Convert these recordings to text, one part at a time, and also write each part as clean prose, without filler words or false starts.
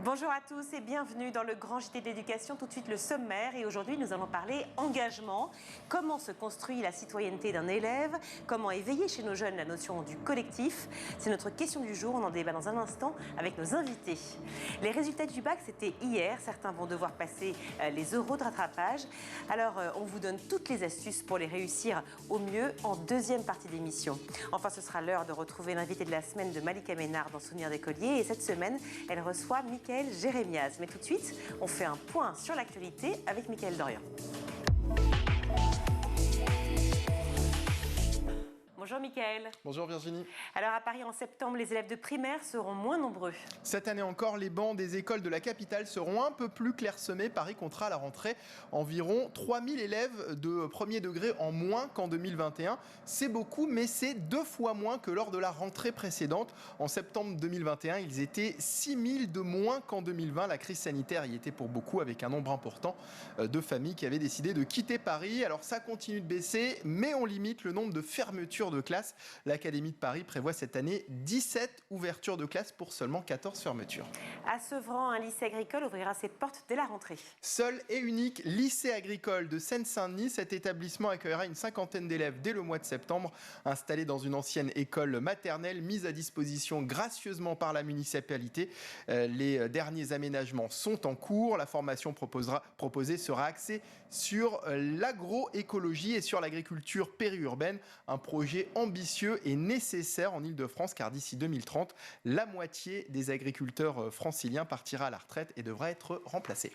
Bonjour à tous et bienvenue dans le Grand JT de l'éducation. Tout de suite le sommaire et aujourd'hui nous allons parler engagement. Comment se construit la citoyenneté d'un élève? Comment éveiller chez nos jeunes la notion du collectif? C'est notre question du jour, on en débat dans un instant avec nos invités. Les résultats du bac c'était hier, certains vont devoir passer les euros de rattrapage. Alors on vous donne toutes les astuces pour les réussir au mieux en deuxième partie d'émission. Enfin ce sera l'heure de retrouver l'invité de la semaine de Malika Ménard dans Souvenirs d'écolier et cette semaine elle reçoit Michael Jérémiaz. Mais tout de suite, on fait un point sur l'actualité avec Michael Dorian. Bonjour Michael. Bonjour Virginie. Alors à Paris en septembre, les élèves de primaire seront moins nombreux. Cette année encore, les bancs des écoles de la capitale seront un peu plus clairsemés. Paris comptera à la rentrée environ 3000 élèves de premier degré en moins qu'en 2021. C'est beaucoup, mais c'est 2 fois moins que lors de la rentrée précédente. En septembre 2021, ils étaient 6000 de moins qu'en 2020. La crise sanitaire y était pour beaucoup, avec un nombre important de familles qui avaient décidé de quitter Paris. Alors ça continue de baisser, mais on limite le nombre de fermetures de classes. L'Académie de Paris prévoit cette année 17 ouvertures de classes pour seulement 14 fermetures. À Sevran, un lycée agricole ouvrira ses portes dès la rentrée. Seul et unique lycée agricole de Seine-Saint-Denis, cet établissement accueillera une 50aine d'élèves dès le mois de septembre. Installé dans une ancienne école maternelle mise à disposition gracieusement par la municipalité, les derniers aménagements sont en cours. La formation proposée sera axée sur l'agroécologie et sur l'agriculture périurbaine, un projet ambitieux et nécessaire en Île-de-France car d'ici 2030, la moitié des agriculteurs franciliens partira à la retraite et devra être remplacée.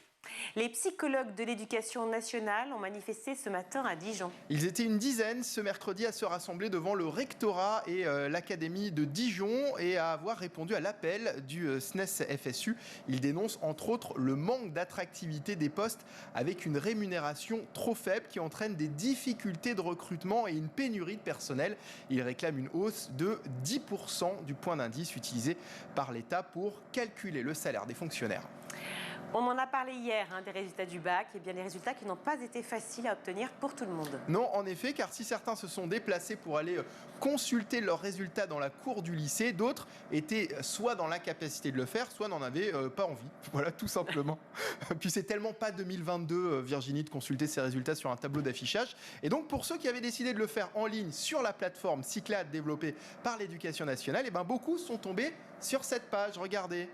Les psychologues de l'éducation nationale ont manifesté ce matin à Dijon. Ils étaient une dizaine ce mercredi à se rassembler devant le rectorat et l'académie de Dijon et à avoir répondu à l'appel du SNES-FSU. Ils dénoncent entre autres le manque d'attractivité des postes avec une rémunération trop faible qui entraîne des difficultés de recrutement et une pénurie de personnel. Ils réclament une hausse de 10% du point d'indice utilisé par l'État pour calculer le salaire des fonctionnaires. On en a parlé hier des résultats du bac, et bien les résultats qui n'ont pas été faciles à obtenir pour tout le monde. Non, en effet, car si certains se sont déplacés pour aller consulter leurs résultats dans la cour du lycée, d'autres étaient soit dans l'incapacité de le faire, soit n'en avaient pas envie. Voilà, tout simplement. Puis c'est tellement pas 2022, Virginie, de consulter ces résultats sur un tableau d'affichage. Et donc pour ceux qui avaient décidé de le faire en ligne sur la plateforme Cyclades développée par l'Éducation nationale, et beaucoup sont tombés sur cette page. Regardez.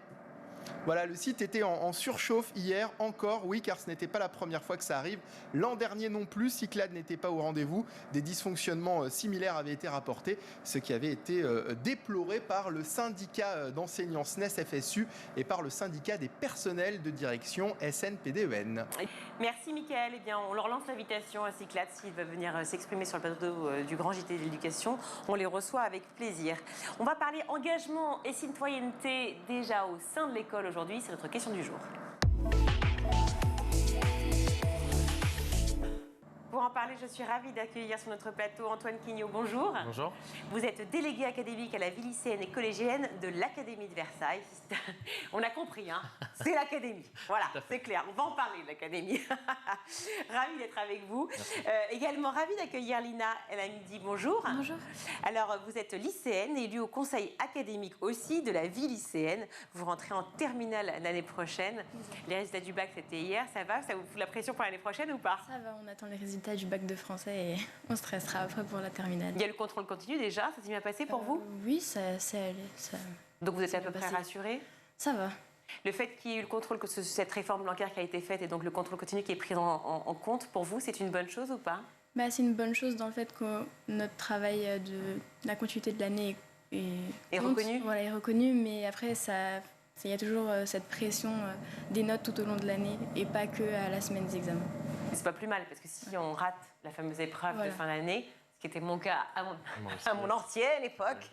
Voilà, le site était en surchauffe hier encore, oui, car ce n'était pas la première fois que ça arrive. L'an dernier non plus, Cyclades n'était pas au rendez-vous. Des dysfonctionnements similaires avaient été rapportés, ce qui avait été déploré par le syndicat d'enseignants SNES-FSU et par le syndicat des personnels de direction SNPDEN. Merci Michael. Eh bien, on leur lance l'invitation à Cyclades s'ils veulent venir s'exprimer sur le plateau du Grand JT de l'éducation. On les reçoit avec plaisir. On va parler engagement et citoyenneté déjà au sein de l'école. Aujourd'hui, c'est notre question du jour. Pour en parler, je suis ravie d'accueillir sur notre plateau Antoine Quignot. Bonjour. Bonjour. Vous êtes délégué académique à la vie lycéenne et collégienne de l'Académie de Versailles. On a compris, c'est l'Académie. Voilà, c'est clair. On va en parler de l'Académie. Ravie d'être avec vous. Également ravie d'accueillir Lina El Hamidi. Bonjour. Bonjour. Alors, vous êtes lycéenne, élue au conseil académique aussi de la vie lycéenne. Vous rentrez en terminale l'année prochaine. Les résultats du bac, c'était hier. Ça va? Ça vous fout la pression pour l'année prochaine ou pas? Ça va, on attend les résultats du bac de français et on stressera après pour la terminale. Il y a le contrôle continu déjà, ça s'est bien passé pour vous? Oui, ça allait. Donc vous êtes à peu près rassurée? Ça va. Le fait qu'il y ait eu le contrôle, que cette réforme Blanquer qui a été faite et donc le contrôle continu qui est pris en compte, pour vous, c'est une bonne chose ou pas? C'est une bonne chose dans le fait que notre travail de la continuité de l'année est reconnu. Voilà, est reconnu, mais après, il y a toujours cette pression des notes tout au long de l'année et pas que à la semaine des examens. C'est pas plus mal, parce que si on rate la fameuse épreuve de fin d'année, ce qui était mon cas à mon ancienne époque,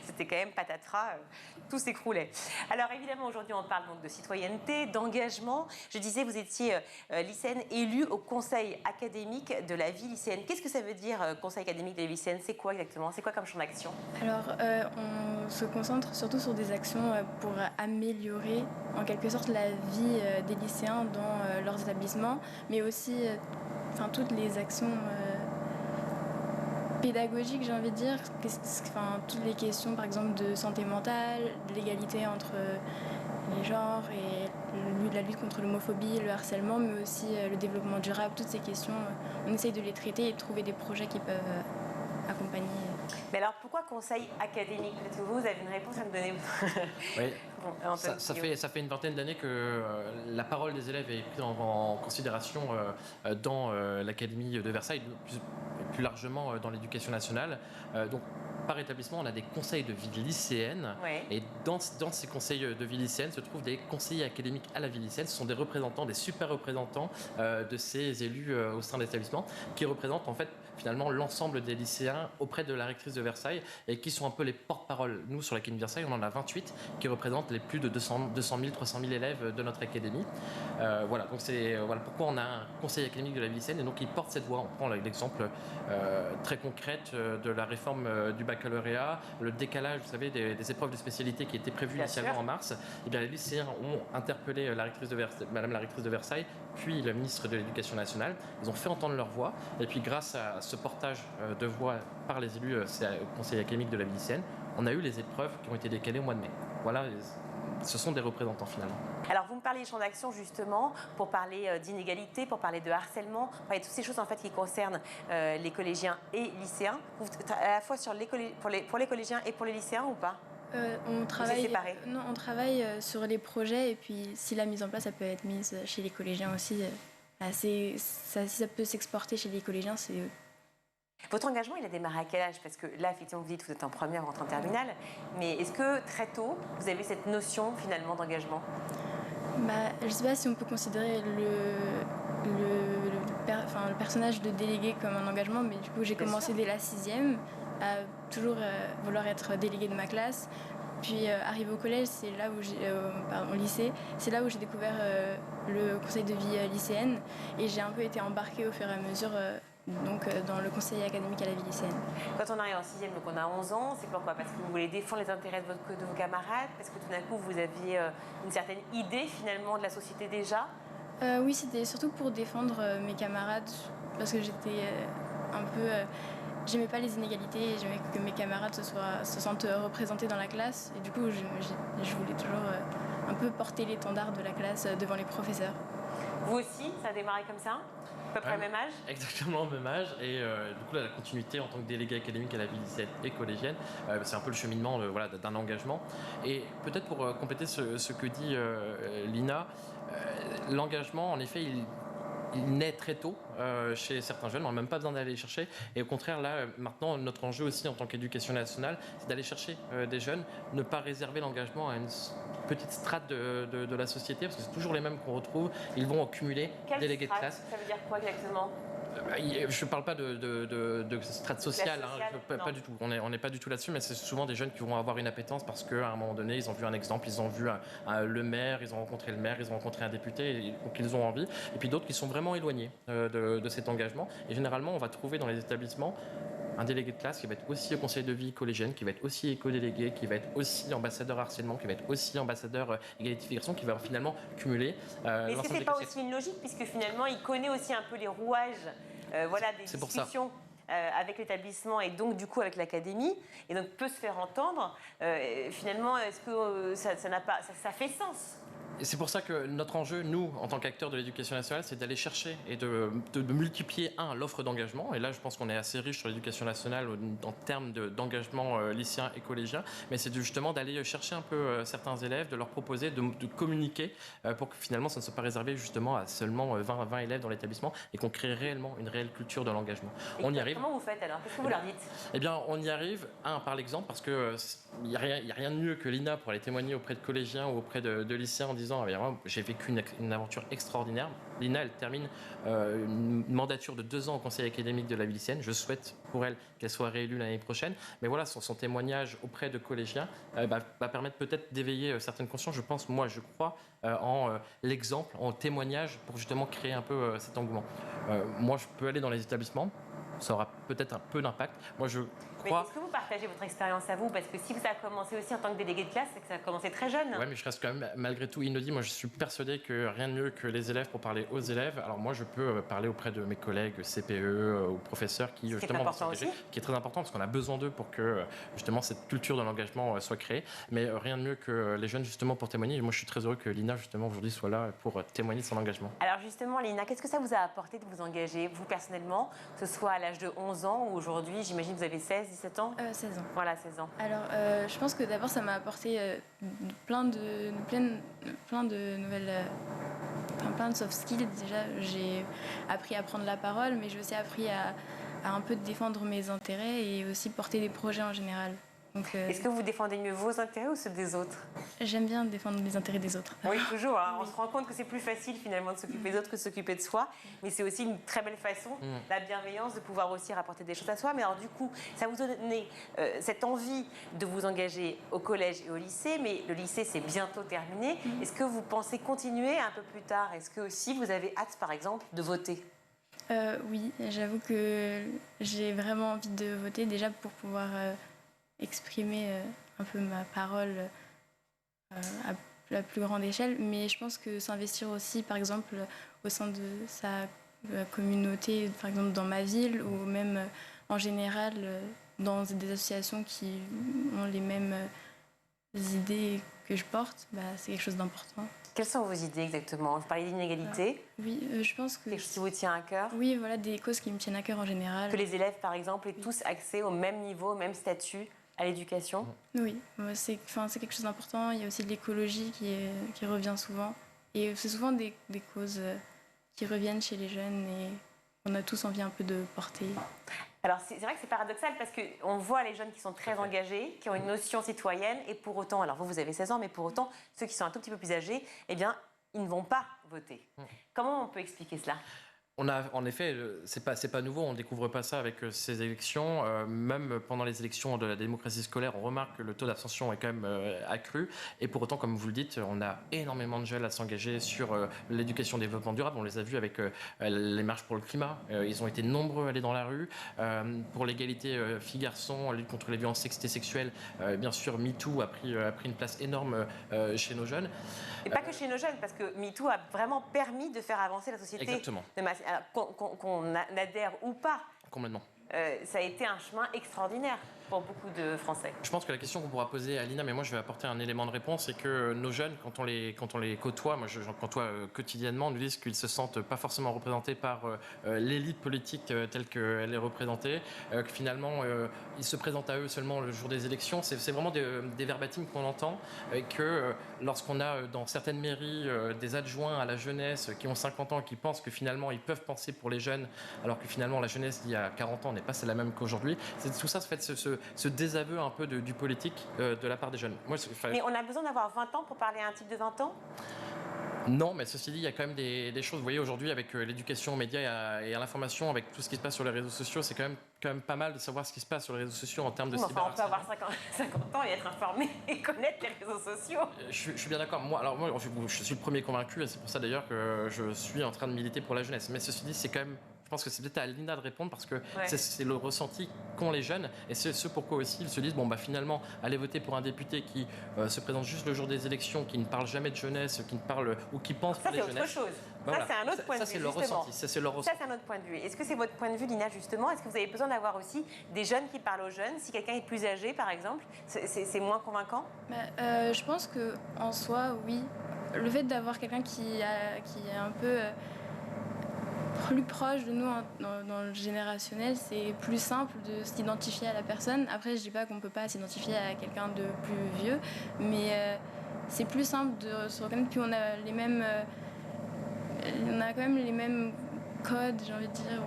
c'était quand même patatras, tout s'écroulait. Alors évidemment, aujourd'hui, on parle donc de citoyenneté, d'engagement. Je disais, vous étiez lycéenne élue au conseil académique de la vie lycéenne. Qu'est-ce que ça veut dire, conseil académique de la vie lycéenne? C'est quoi exactement? C'est quoi comme champ d'action? Alors, on se concentre surtout sur des actions pour améliorer, en quelque sorte, la vie des lycéens dans leurs établissements, mais aussi toutes les actions pédagogique, j'ai envie de dire. Enfin, toutes les questions, par exemple, de santé mentale, de l'égalité entre les genres et la lutte contre l'homophobie, le harcèlement, mais aussi le développement durable, toutes ces questions, on essaye de les traiter et de trouver des projets qui peuvent accompagner. Mais alors pourquoi conseil académique? Peut-être que vous avez une réponse à me donner. Oui. Bon, Ça fait une vingtaine d'années que la parole des élèves est prise en considération dans l'Académie de Versailles, plus largement dans l'éducation nationale. Donc, par établissement, on a des conseils de vie lycéenne. Ouais. Et dans ces conseils de vie lycéenne se trouvent des conseillers académiques à la vie lycéenne. Ce sont des représentants, des super représentants de ces élus au sein de l'établissement qui représentent en fait finalement l'ensemble des lycéens auprès de la rectrice de Versailles et qui sont un peu les porte-parole. Nous, sur l'Académie de Versailles, on en a 28 qui représentent les plus de 200 000, 300 000 élèves de notre académie. Voilà, donc c'est pourquoi on a un conseil académique de la vie lycéenne et donc il porte cette voix. On prend l'exemple très concret de la réforme du baccalauréat, le décalage, vous savez, des épreuves de spécialité qui étaient prévues initialement en mars. Et bien, les lycéens ont interpellé Madame la rectrice de Versailles, puis le ministre de l'Éducation nationale. Ils ont fait entendre leur voix et puis grâce à ce portage de voix par les élus au conseil académique de la vie lycéenne, on a eu les épreuves qui ont été décalées au mois de mai. Voilà, ce sont des représentants finalement. Alors vous me parlez de champ d'action justement pour parler d'inégalité, pour parler de harcèlement, pour parler de toutes ces choses en fait qui concernent les collégiens et lycéens, à la fois pour les collégiens et pour les lycéens ou pas? On travaille sur les projets et puis si la mise en place, ça peut être mise chez les collégiens aussi. Si ça peut s'exporter chez les collégiens, c'est... Votre engagement, il a démarré à quel âge? Parce que là, effectivement, vous dites que vous êtes en première, vous êtes en terminale. Mais est-ce que très tôt, vous avez cette notion finalement d'engagement? Je ne sais pas si on peut considérer le personnage de délégué comme un engagement, mais du coup, j'ai commencé dès la 6e à toujours vouloir être déléguée de ma classe. Puis arrivé au collège, c'est là où au lycée, c'est là où j'ai découvert le conseil de vie lycéenne et j'ai un peu été embarquée au fur et à mesure dans le conseil académique à la vie lycéenne. Quand on arrive en 6e, donc on a 11 ans, c'est pourquoi? Parce que vous voulez défendre les intérêts de vos camarades? Parce que tout d'un coup, vous aviez une certaine idée finalement de la société déjà? Oui, c'était surtout pour défendre mes camarades parce que j'étais un peu... J'aimais pas les inégalités et j'aimais que mes camarades se sentent représentés dans la classe. Et du coup, je voulais toujours un peu porter l'étendard de la classe devant les professeurs. Vous aussi, ça a démarré comme ça? À peu près le même âge? Exactement le même âge. Et du coup, la continuité en tant que délégué académique à la vie lycéenne et collégienne, c'est un peu le cheminement d'un engagement. Et peut-être pour compléter ce que dit Lina, l'engagement, en effet, il naît très tôt chez certains jeunes, on n'a même pas besoin d'aller les chercher. Et au contraire, là, maintenant, notre enjeu aussi en tant qu'éducation nationale, c'est d'aller chercher des jeunes, ne pas réserver l'engagement à une petite strate de la société, parce que c'est toujours les mêmes qu'on retrouve. Ils vont accumuler délégués de classe. Ça veut dire quoi exactement? Je ne parle pas de strate sociale, pas du tout. On n'est pas du tout là-dessus, mais c'est souvent des jeunes qui vont avoir une appétence parce qu'à un moment donné, ils ont vu un exemple, ils ont vu le maire, ils ont rencontré le maire, ils ont rencontré un député, et donc ils ont envie. Et puis d'autres qui sont vraiment éloignés de cet engagement. Et généralement, on va trouver dans les établissements un délégué de classe qui va être aussi au conseil de vie collégienne, qui va être aussi éco-délégué, qui va être aussi ambassadeur harcèlement, qui va être aussi ambassadeur égalité-figration, qui va finalement cumuler. Mais est-ce que c'est pas aussi une logique, puisque finalement il connaît aussi un peu les rouages des discussions avec l'établissement et donc du coup avec l'académie, et donc peut se faire entendre. Finalement, est-ce que ça fait sens? Et c'est pour ça que notre enjeu, nous, en tant qu'acteurs de l'éducation nationale, c'est d'aller chercher et de multiplier, l'offre d'engagement. Et là, je pense qu'on est assez riche sur l'éducation nationale en termes d'engagement lycéen et collégien. Mais c'est justement d'aller chercher un peu certains élèves, de leur proposer de communiquer pour que finalement, ça ne soit pas réservé justement à seulement 20 élèves dans l'établissement et qu'on crée réellement une réelle culture de l'engagement. On y arrive. Comment vous faites alors? Qu'est-ce que vous leur dites? Eh bien, on y arrive, par l'exemple, parce que il n'y a rien de mieux que Lina pour aller témoigner auprès de collégiens ou auprès de lycéens en disant j'ai vécu une aventure extraordinaire. Lina, elle termine une mandature de 2 ans au conseil académique de la vie lycéenne. Je souhaite pour elle qu'elle soit réélue l'année prochaine. Mais voilà, son témoignage auprès de collégiens va permettre peut-être d'éveiller certaines consciences. Je pense, je crois en l'exemple, en témoignage pour justement créer un peu cet engouement. Moi, je peux aller dans les établissements. Ça aura peut-être un peu d'impact. Moi, je crois... Est-ce que vous partagez votre expérience à vous? Parce que si ça a commencé aussi en tant que délégué de classe, c'est que ça a commencé très jeune. Oui, mais je reste quand même malgré tout inaudit. Moi, je suis persuadé que rien de mieux que les élèves pour parler aux élèves. Alors moi, je peux parler auprès de mes collègues CPE ou professeurs qui justement vont s'engager, qui est très important parce qu'on a besoin d'eux pour que justement cette culture de l'engagement soit créée. Mais rien de mieux que les jeunes justement pour témoigner. Et moi, je suis très heureux que Lina justement aujourd'hui soit là pour témoigner de son engagement. Alors justement, Lina, qu'est-ce que ça vous a apporté de vous engager, vous personnellement, que ce soit à l'âge de 11 ans ou aujourd'hui, j'imagine que vous avez 16, 17 ans 16 ans. Voilà, 16 ans. Alors, je pense que d'abord, ça m'a apporté plein de nouvelles... plein de soft skills. Déjà, j'ai appris à prendre la parole, mais j'ai aussi appris à un peu défendre mes intérêts et aussi porter des projets en général. Est-ce que vous défendez mieux vos intérêts ou ceux des autres? J'aime bien défendre les intérêts des autres. Oui, toujours. Hein. On se rend compte que c'est plus facile finalement de s'occuper des autres que de s'occuper de soi. Mais c'est aussi une très belle façon, la bienveillance, de pouvoir aussi rapporter des choses à soi. Mais alors du coup, ça vous a donné cette envie de vous engager au collège et au lycée. Mais le lycée, c'est bientôt terminé. Est-ce que vous pensez continuer un peu plus tard? Est-ce que aussi vous avez hâte, par exemple, de voter? Oui, j'avoue que j'ai vraiment envie de voter déjà pour pouvoir... exprimer un peu ma parole à la plus grande échelle, mais je pense que s'investir aussi, par exemple, au sein de sa communauté, par exemple dans ma ville, ou même en général dans des associations qui ont les mêmes idées que je porte, c'est quelque chose d'important. Quelles sont vos idées exactement? Vous parlez d'inégalité. Oui, je pense que... Quelque chose qui vous tient à cœur? Oui, voilà, des causes qui me tiennent à cœur en général. Que les élèves, par exemple, aient tous accès au même niveau, au même statut à l'éducation? Oui, c'est quelque chose d'important. Il y a aussi de l'écologie qui revient souvent. Et c'est souvent des causes qui reviennent chez les jeunes et on a tous envie un peu de porter. Alors c'est vrai que c'est paradoxal parce qu'on voit les jeunes qui sont très engagés, qui ont une notion citoyenne et pour autant, alors vous avez 16 ans, mais pour autant, ceux qui sont un tout petit peu plus âgés, eh bien, ils ne vont pas voter. Comment on peut expliquer cela? On a, en effet, c'est pas nouveau, on ne découvre pas ça avec ces élections. Même pendant les élections de la démocratie scolaire, on remarque que le taux d'abstention est quand même accru. Et pour autant, comme vous le dites, on a énormément de jeunes à s'engager sur l'éducation et le développement durable. On les a vus avec les marches pour le climat. Ils ont été nombreux à aller dans la rue. Pour l'égalité filles-garçons, la lutte contre les violences sexuelles, bien sûr, MeToo a pris une place énorme chez nos jeunes. Et pas que chez nos jeunes, parce que MeToo a vraiment permis de faire avancer la société. Exactement. Qu'on adhère ou pas. Complètement. Ça a été un chemin extraordinaire pour beaucoup de Français. Je pense que la question qu'on pourra poser à Lina, mais moi je vais apporter un élément de réponse, c'est que nos jeunes, quand on les côtoie, moi j'en côtoie quotidiennement, nous disent qu'ils se sentent pas forcément représentés par l'élite politique telle qu'elle est représentée, que finalement ils se présentent à eux seulement le jour des élections. C'est vraiment des verbatims qu'on entend, et que lorsqu'on a dans certaines mairies des adjoints à la jeunesse qui ont 50 ans et qui pensent que finalement ils peuvent penser pour les jeunes, alors que finalement la jeunesse d'il y a 40 ans n'est pas la même qu'aujourd'hui. Tout ça, fait ce désaveu un peu du politique de la part des jeunes. Mais on a besoin d'avoir 20 ans pour parler à un type de 20 ans? Non, mais ceci dit, il y a quand même des choses. Vous voyez, aujourd'hui, avec l'éducation aux médias et à l'information, avec tout ce qui se passe sur les réseaux sociaux, c'est quand même pas mal de savoir ce qui se passe sur les réseaux sociaux en termes de cyberharcèlement. On peut avoir 50 ans et être informé et connaître les réseaux sociaux. Je suis bien d'accord. Moi, je suis le premier convaincu, et c'est pour ça d'ailleurs que je suis en train de militer pour la jeunesse. Mais ceci dit, c'est quand même... Je pense que c'est peut-être à Lina de répondre parce que c'est le ressenti qu'ont les jeunes et c'est ce pourquoi aussi ils se disent finalement aller voter pour un député qui se présente juste le jour des élections, qui ne parle jamais de jeunesse, qui ne parle ou qui pense pour les jeunesses. Ça c'est autre chose. Voilà. Ça c'est un autre point de vue. Ça c'est leur ressenti. Ça c'est un autre point de vue. Est-ce que c'est votre point de vue, Lina, justement? Est-ce que vous avez besoin d'avoir aussi des jeunes qui parlent aux jeunes? Si quelqu'un est plus âgé, par exemple, c'est moins convaincant? Je pense que en soi, oui. Le fait d'avoir quelqu'un qui est un peu plus proche de nous dans le générationnel, c'est plus simple de s'identifier à la personne. Après, je dis pas qu'on peut pas s'identifier à quelqu'un de plus vieux, mais c'est plus simple de se reconnaître. Puis on a quand même les mêmes codes, j'ai envie de dire.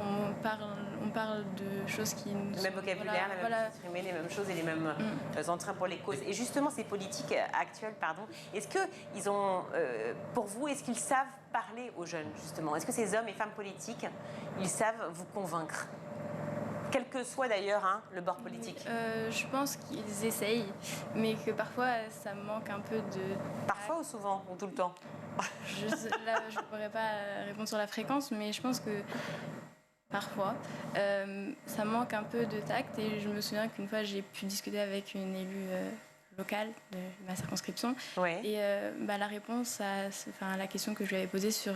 On parle de choses qui... Le même vocabulaire, les mêmes choses et les mêmes entrains pour les causes. Et justement, ces politiques actuelles, est-ce qu'ils ont, pour vous, est-ce qu'ils savent parler aux jeunes, justement? Est-ce que ces hommes et femmes politiques, ils savent vous convaincre? Quel que soit d'ailleurs le bord politique. Je pense qu'ils essayent, mais que parfois, ça manque un peu de... Parfois ou souvent, ou tout le temps? Là, je ne pourrais pas répondre sur la fréquence, mais je pense que parfois. Ça manque un peu de tact et je me souviens qu'une fois j'ai pu discuter avec une élue locale de ma circonscription et la réponse à la question que je lui avais posée sur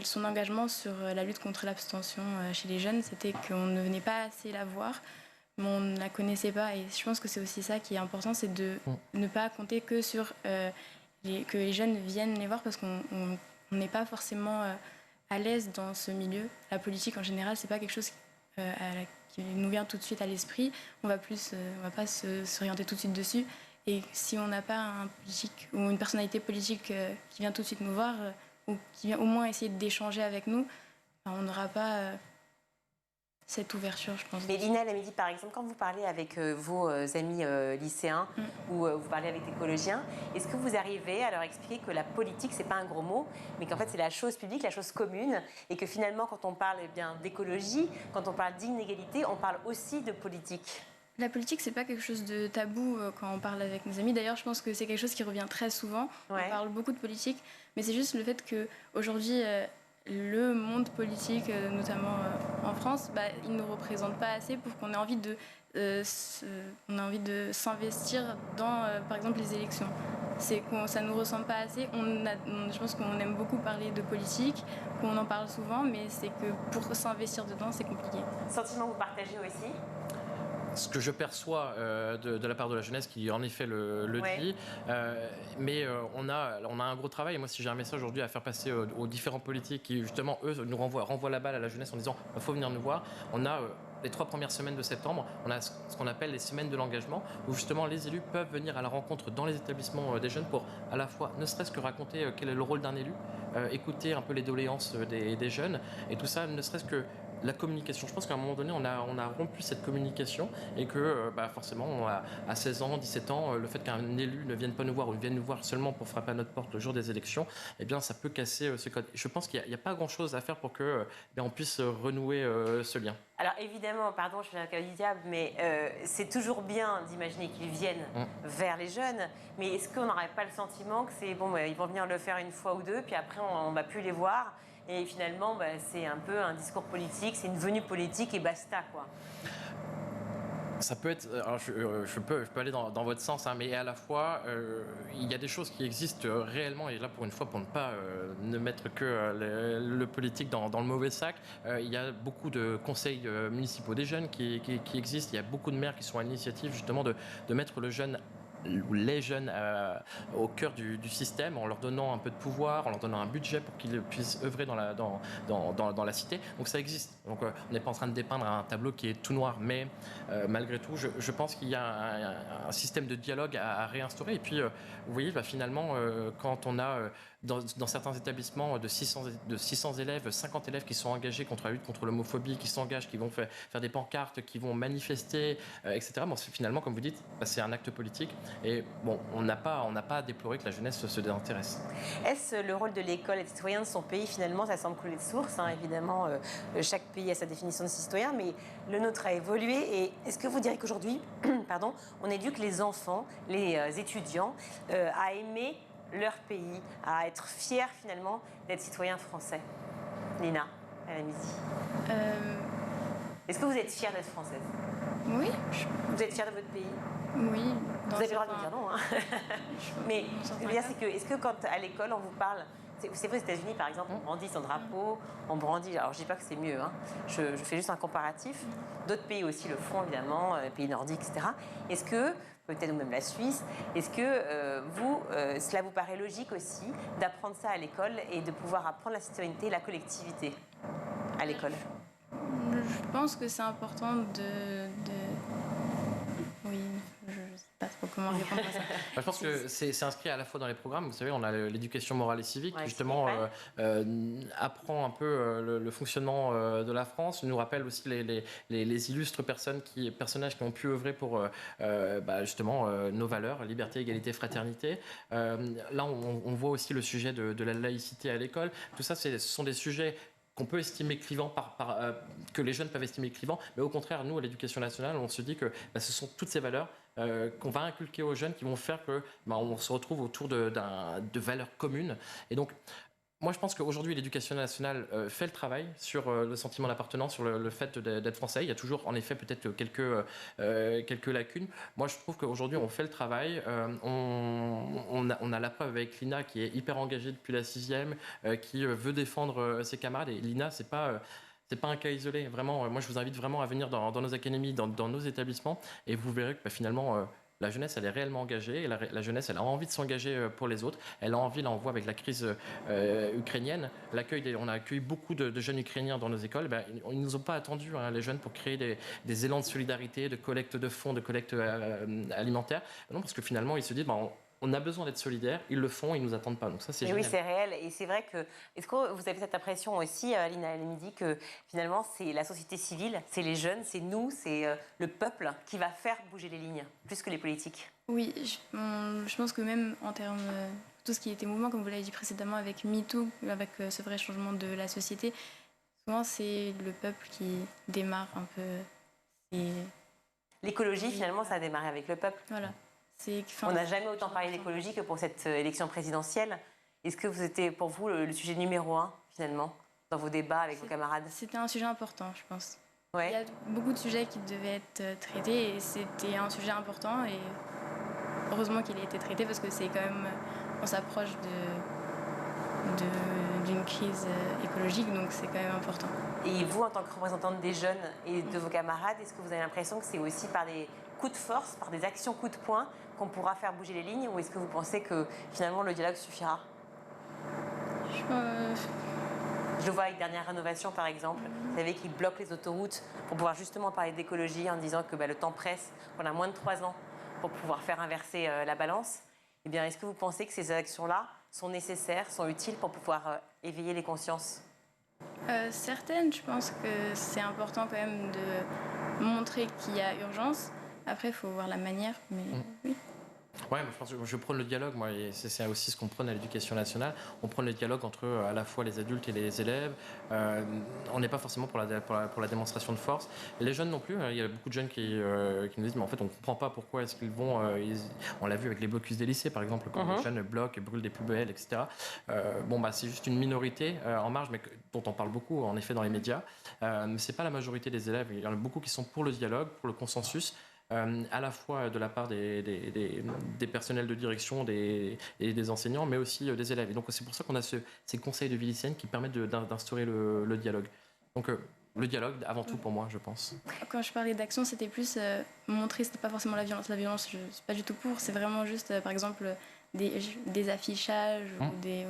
son engagement sur la lutte contre l'abstention chez les jeunes, c'était qu'on ne venait pas assez la voir, mais on ne la connaissait pas. Et je pense que c'est aussi ça qui est important, c'est de ne pas compter que sur que les jeunes viennent les voir, parce qu'on n'est pas forcément à l'aise dans ce milieu. La politique en général, c'est pas quelque chose qui nous vient tout de suite à l'esprit. On va pas s'orienter tout de suite dessus. Et si on n'a pas un politique ou une personnalité politique qui vient tout de suite nous voir, ou qui vient au moins essayer d'échanger avec nous, on n'aura pas cette ouverture, je pense. Mais Lina Lamidi, par exemple, quand vous parlez avec vos amis lycéens ou vous parlez avec des collégiens, est-ce que vous arrivez à leur expliquer que la politique, c'est pas un gros mot, mais qu'en fait c'est la chose publique, la chose commune, et que finalement quand on parle d'écologie, quand on parle d'inégalité, on parle aussi de politique? La politique, c'est pas quelque chose de tabou quand on parle avec nos amis. D'ailleurs, je pense que c'est quelque chose qui revient très souvent. On parle beaucoup de politique, mais c'est juste le fait qu'aujourd'hui, le monde politique, notamment en France, il ne nous représente pas assez pour qu'on ait envie de s'investir dans, par exemple, les élections. Ça ne nous ressemble pas assez. Je pense qu'on aime beaucoup parler de politique, qu'on en parle souvent, mais c'est que pour s'investir dedans, c'est compliqué. Sentiment que vous partagez aussi? Ce que je perçois de la part de la jeunesse qui en effet le dit, mais on a un gros travail. Et moi, si j'ai un message aujourd'hui à faire passer aux différents politiques qui justement eux nous renvoient la balle à la jeunesse en disant il faut venir nous voir, on a les 3 premières semaines de septembre, on a ce qu'on appelle les semaines de l'engagement, où justement les élus peuvent venir à la rencontre dans les établissements des jeunes pour à la fois ne serait-ce que raconter quel est le rôle d'un élu, écouter un peu les doléances des jeunes, et tout ça ne serait-ce que la communication. Je pense qu'à un moment donné, on a rompu cette communication et que forcément, à 16 ans, 17 ans, le fait qu'un élu ne vienne pas nous voir ou vienne nous voir seulement pour frapper à notre porte le jour des élections, eh bien, ça peut casser ce code. Je pense qu'il n'y a pas grand-chose à faire pour que on puisse renouer ce lien. Alors évidemment, pardon, je suis un cas du diable, mais c'est toujours bien d'imaginer qu'ils viennent vers les jeunes, mais est-ce qu'on n'aurait pas le sentiment que c'est bon, ils vont venir le faire une fois ou deux, puis après on ne va plus les voir? Et finalement, c'est un peu un discours politique, c'est une venue politique et basta, quoi. Ça peut être. Alors je peux aller dans votre sens, hein, mais à la fois, il y a des choses qui existent réellement, et là, pour une fois, pour ne pas ne mettre que le politique dans le mauvais sac, il y a beaucoup de conseils municipaux des jeunes qui existent. Il y a beaucoup de maires qui sont à l'initiative, justement, de mettre le jeune ou les jeunes au cœur du système, en leur donnant un peu de pouvoir, en leur donnant un budget pour qu'ils puissent œuvrer dans la cité. Donc ça existe. Donc on n'est pas en train de dépeindre un tableau qui est tout noir, mais malgré tout, je pense qu'il y a un système de dialogue à réinstaurer. Et puis, vous voyez, finalement, quand on a dans certains établissements de 600 élèves, 50 élèves qui sont engagés contre la lutte contre l'homophobie, qui s'engagent, qui vont faire des pancartes, qui vont manifester, etc. Bon, finalement, comme vous dites, c'est un acte politique. Et bon, on n'a pas à déplorer que la jeunesse se désintéresse. Est-ce le rôle de l'école et des citoyens de son pays? Finalement, ça semble couler de source. Évidemment, chaque pays a sa définition de citoyen, mais le nôtre a évolué. Et est-ce que vous direz qu'aujourd'hui, pardon, on éduque les enfants, les étudiants, à aimer leur pays, à être fiers finalement d'être citoyens français? Lina, à la midi. Est-ce que vous êtes fière d'être française? Oui. Vous êtes fière de votre pays? Oui. Vous avez le droit de me dire non. Mais est-ce que quand à l'école on vous parle, c'est vrai aux États-Unis par exemple, on brandit son drapeau, on brandit. Alors je dis pas que c'est mieux, je fais juste un comparatif. D'autres pays aussi le font évidemment, les pays nordiques, etc. Est-ce que peut-être ou même la Suisse, est-ce que cela vous paraît logique aussi d'apprendre ça à l'école et de pouvoir apprendre la citoyenneté et la collectivité à l'école? Je pense que c'est important Oui, je ne sais pas trop comment répondre à ça. Je pense que c'est inscrit à la fois dans les programmes. Vous savez, on a l'éducation morale et civique qui justement apprend un peu le fonctionnement de la France, nous rappelle aussi les illustres personnages qui ont pu œuvrer pour justement nos valeurs, liberté, égalité, fraternité. Là, on voit aussi le sujet de la laïcité à l'école. Tout ça, ce sont des sujets qu'on peut estimer clivants, que les jeunes peuvent estimer clivants, mais au contraire, nous, à l'Éducation nationale, on se dit que ce sont toutes ces valeurs qu'on va inculquer aux jeunes qui vont faire que on se retrouve autour de valeurs communes. Et donc, Moi, je pense qu'aujourd'hui, l'éducation nationale fait le travail sur le sentiment d'appartenance, sur le fait d'être français. Il y a toujours, en effet, peut-être quelques lacunes. Moi, je trouve qu'aujourd'hui, on fait le travail. On a la preuve avec Lina, qui est hyper engagée depuis la 6e, qui veut défendre ses camarades. Et Lina, c'est pas un cas isolé. Vraiment, moi, je vous invite vraiment à venir dans nos académies, dans nos établissements, et vous verrez que finalement... la jeunesse, elle est réellement engagée et la jeunesse, elle a envie de s'engager pour les autres. Elle a envie, là, on voit avec la crise ukrainienne, on a accueilli beaucoup de jeunes Ukrainiens dans nos écoles. Ils ne nous ont pas attendus, hein, les jeunes, pour créer des élans de solidarité, de collecte de fonds, de collecte alimentaire. Non, parce que finalement, ils se disent, on a besoin d'être solidaires, ils le font, ils ne nous attendent pas. Donc ça, c'est génial. Oui, c'est réel. Et c'est vrai que... Est-ce que vous avez cette impression aussi, Lina El-Midi, que finalement, c'est la société civile, c'est les jeunes, c'est nous, c'est le peuple qui va faire bouger les lignes, plus que les politiques? Oui, je pense que même en termes de tout ce qui était mouvement, comme vous l'avez dit précédemment, avec MeToo, avec ce vrai changement de la société, souvent c'est le peuple qui démarre un peu. L'écologie, finalement, ça a démarré avec le peuple. Voilà. On n'a jamais autant parlé d'écologie que pour cette élection présidentielle. Est-ce que c'était pour vous le sujet numéro 1, finalement, dans vos débats avec vos camarades? C'était un sujet important, je pense. Ouais. Il y a beaucoup de sujets qui devaient être traités et c'était un sujet important et heureusement qu'il a été traité parce que c'est quand même, on s'approche d'une crise écologique, donc c'est quand même important. Et vous, en tant que représentante des jeunes et de vos camarades, est-ce que vous avez l'impression que c'est aussi par des coups de force, par des actions coups de poing qu'on pourra faire bouger les lignes, ou est-ce que vous pensez que finalement le dialogue suffira? Je le vois avec Dernière Rénovation, par exemple. Vous savez qu'ils bloquent les autoroutes pour pouvoir justement parler d'écologie en disant que le temps presse, qu'on a moins de 3 ans pour pouvoir faire inverser la balance. Eh bien, est-ce que vous pensez que ces actions-là sont nécessaires, sont utiles pour pouvoir éveiller les consciences? Certaines, je pense que c'est important quand même de montrer qu'il y a urgence. Après, il faut voir la manière, mais oui. Ouais, je pense que je prône le dialogue, moi, et c'est aussi ce qu'on prône à l'éducation nationale. On prône le dialogue entre à la fois les adultes et les élèves. On n'est pas forcément pour la démonstration de force. Et les jeunes non plus. Il y a beaucoup de jeunes qui nous disent, mais en fait, on ne comprend pas pourquoi est-ce qu'ils vont... on l'a vu avec les blocus des lycées, par exemple, quand les jeunes bloquent et brûlent des poubelles, etc. C'est juste une minorité en marge, mais dont on parle beaucoup, en effet, dans les médias. Mais ce n'est pas la majorité des élèves. Il y en a beaucoup qui sont pour le dialogue, pour le consensus. À la fois de la part des personnels de direction et des enseignants, mais aussi des élèves. Et donc c'est pour ça qu'on a ces conseils de vie lycéenne qui permettent d'instaurer le dialogue. Donc le dialogue, avant tout pour moi, je pense. Quand je parlais d'action, c'était plus montrer, c'était pas forcément la violence. La violence, je suis pas du tout pour. C'est vraiment juste, par exemple, des affichages ou des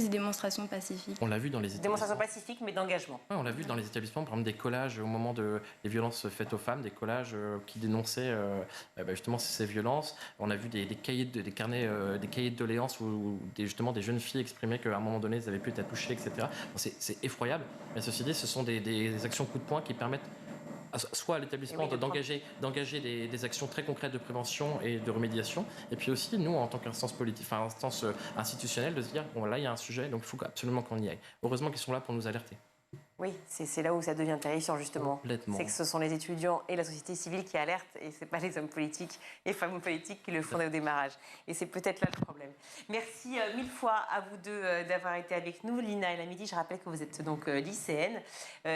démonstrations pacifiques. On l'a vu dans les établissements. Démonstrations pacifiques, mais d'engagement. Ouais, on l'a vu dans les établissements, par exemple des collages au moment des violences faites aux femmes, des collages qui dénonçaient justement ces violences. On a vu des carnets de doléances où justement des jeunes filles exprimaient qu'à un moment donné, elles avaient pu être touchées, etc. C'est effroyable. Mais ceci dit, ce sont des actions coup de poing qui permettent soit à l'établissement d'engager des actions très concrètes de prévention et de remédiation, et puis aussi nous en tant qu'instance politique, instance institutionnelle, de se dire là il y a un sujet, donc il faut absolument qu'on y aille. Heureusement qu'ils sont là pour nous alerter. Oui, c'est là où ça devient terrifiant, justement. Complètement. C'est que ce sont les étudiants et la société civile qui alertent, et ce n'est pas les hommes politiques et femmes politiques qui le font au démarrage. Et c'est peut-être là le problème. Merci 1000 fois à vous deux d'avoir été avec nous. Lina El-Midi, je rappelle que vous êtes donc lycéenne,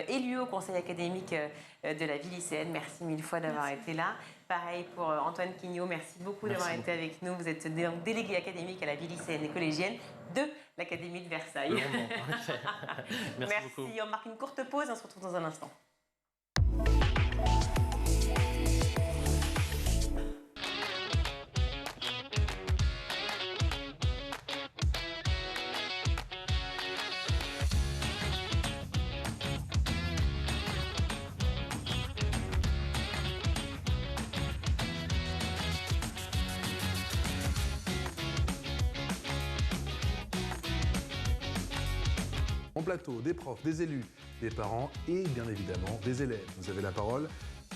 élue au conseil académique de la vie lycéenne. Merci 1000 fois d'avoir été là. Pareil pour Antoine Quignot, merci beaucoup d'avoir été avec nous. Vous êtes donc délégué académique à la vie lycéenne et collégienne de l'Académie de Versailles. Merci beaucoup. On marque une courte pause, on se retrouve dans un instant. En plateau, des profs, des élus, des parents et bien évidemment des élèves. Vous avez la parole.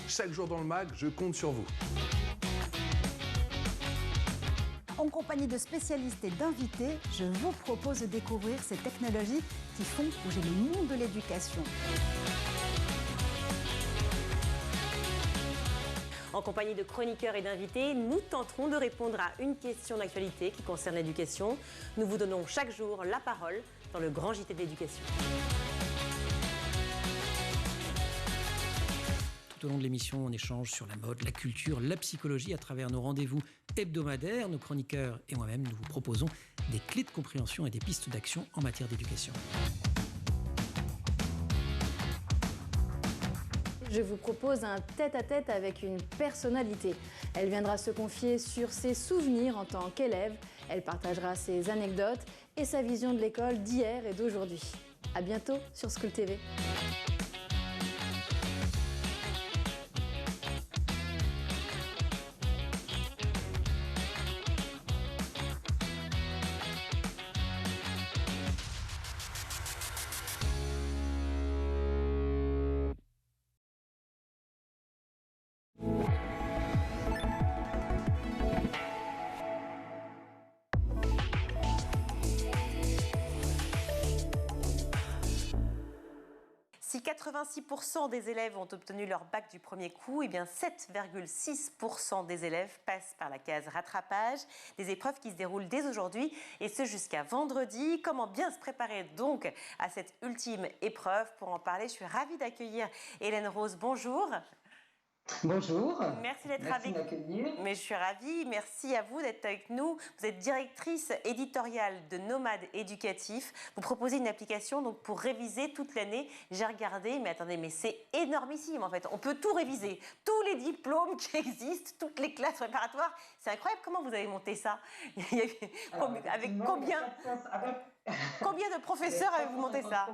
Chaque jour dans le MAG, je compte sur vous. En compagnie de spécialistes et d'invités, je vous propose de découvrir ces technologies qui font bouger le monde de l'éducation. En compagnie de chroniqueurs et d'invités, nous tenterons de répondre à une question d'actualité qui concerne l'éducation. Nous vous donnons chaque jour la parole dans le grand JT de l'éducation. Tout au long de l'émission, on échange sur la mode, la culture, la psychologie à travers nos rendez-vous hebdomadaires. Nos chroniqueurs et moi-même, nous vous proposons des clés de compréhension et des pistes d'action en matière d'éducation. Je vous propose un tête-à-tête avec une personnalité. Elle viendra se confier sur ses souvenirs en tant qu'élève. Elle partagera ses anecdotes et sa vision de l'école d'hier et d'aujourd'hui. À bientôt sur School TV. Si 86% des élèves ont obtenu leur bac du premier coup, eh bien 7,6% des élèves passent par la case rattrapage. Des épreuves qui se déroulent dès aujourd'hui et ce jusqu'à vendredi. Comment bien se préparer donc à cette ultime épreuve? Pour en parler, je suis ravie d'accueillir Hélène Rose. Bonjour. Bonjour. Merci d'être avec nous. Mais je suis ravie. Merci à vous d'être avec nous. Vous êtes directrice éditoriale de Nomade Éducatif. Vous proposez une application donc pour réviser toute l'année. J'ai regardé, mais attendez, mais c'est énormissime en fait. On peut tout réviser, tous les diplômes qui existent, toutes les classes préparatoires. C'est incroyable. Comment vous avez monté ça? Avec combien de professeurs avez-vous monté ça?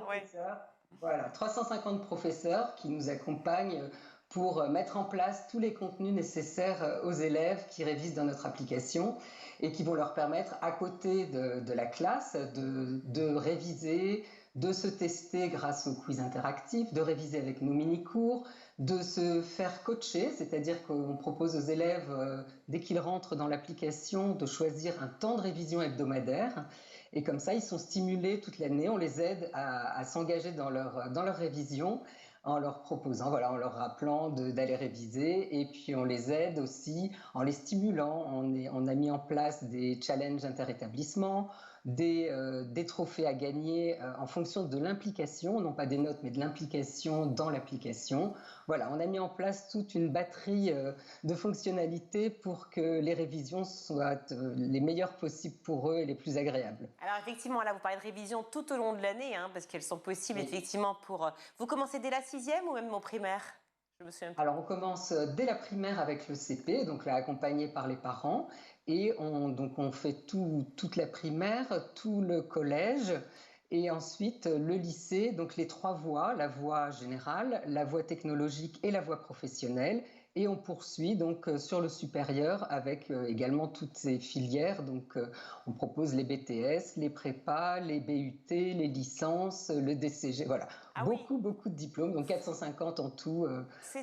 Voilà, 350 professeurs qui nous accompagnent pour mettre en place tous les contenus nécessaires aux élèves qui révisent dans notre application et qui vont leur permettre, à côté de la classe, de réviser, de se tester grâce aux quiz interactifs, de réviser avec nos mini-cours, de se faire coacher, c'est-à-dire qu'on propose aux élèves, dès qu'ils rentrent dans l'application, de choisir un temps de révision hebdomadaire. Et comme ça, ils sont stimulés toute l'année, on les aide à s'engager dans leur révision, en leur proposant, voilà, en leur rappelant d'aller réviser, et puis on les aide aussi en les stimulant. On a mis en place des challenges interétablissements, des trophées à gagner en fonction de l'implication, non pas des notes, mais de l'implication dans l'application. Voilà, on a mis en place toute une batterie de fonctionnalités pour que les révisions soient les meilleures possibles pour eux et les plus agréables. Alors effectivement, là vous parlez de révision tout au long de l'année, hein, parce qu'elles sont possibles effectivement pour... Vous commencez dès la 6e ou même au primaire? Je me souviens plus. Alors on commence dès la primaire avec le CP, donc là accompagné par les parents, et on fait toute la primaire, tout le collège, et ensuite le lycée, donc les 3 voies, la voie générale, la voie technologique et la voie professionnelle. Et on poursuit donc sur le supérieur avec également toutes ces filières. Donc on propose les BTS, les prépas, les BUT, les licences, le DCG, voilà. Beaucoup de diplômes, donc 450 en tout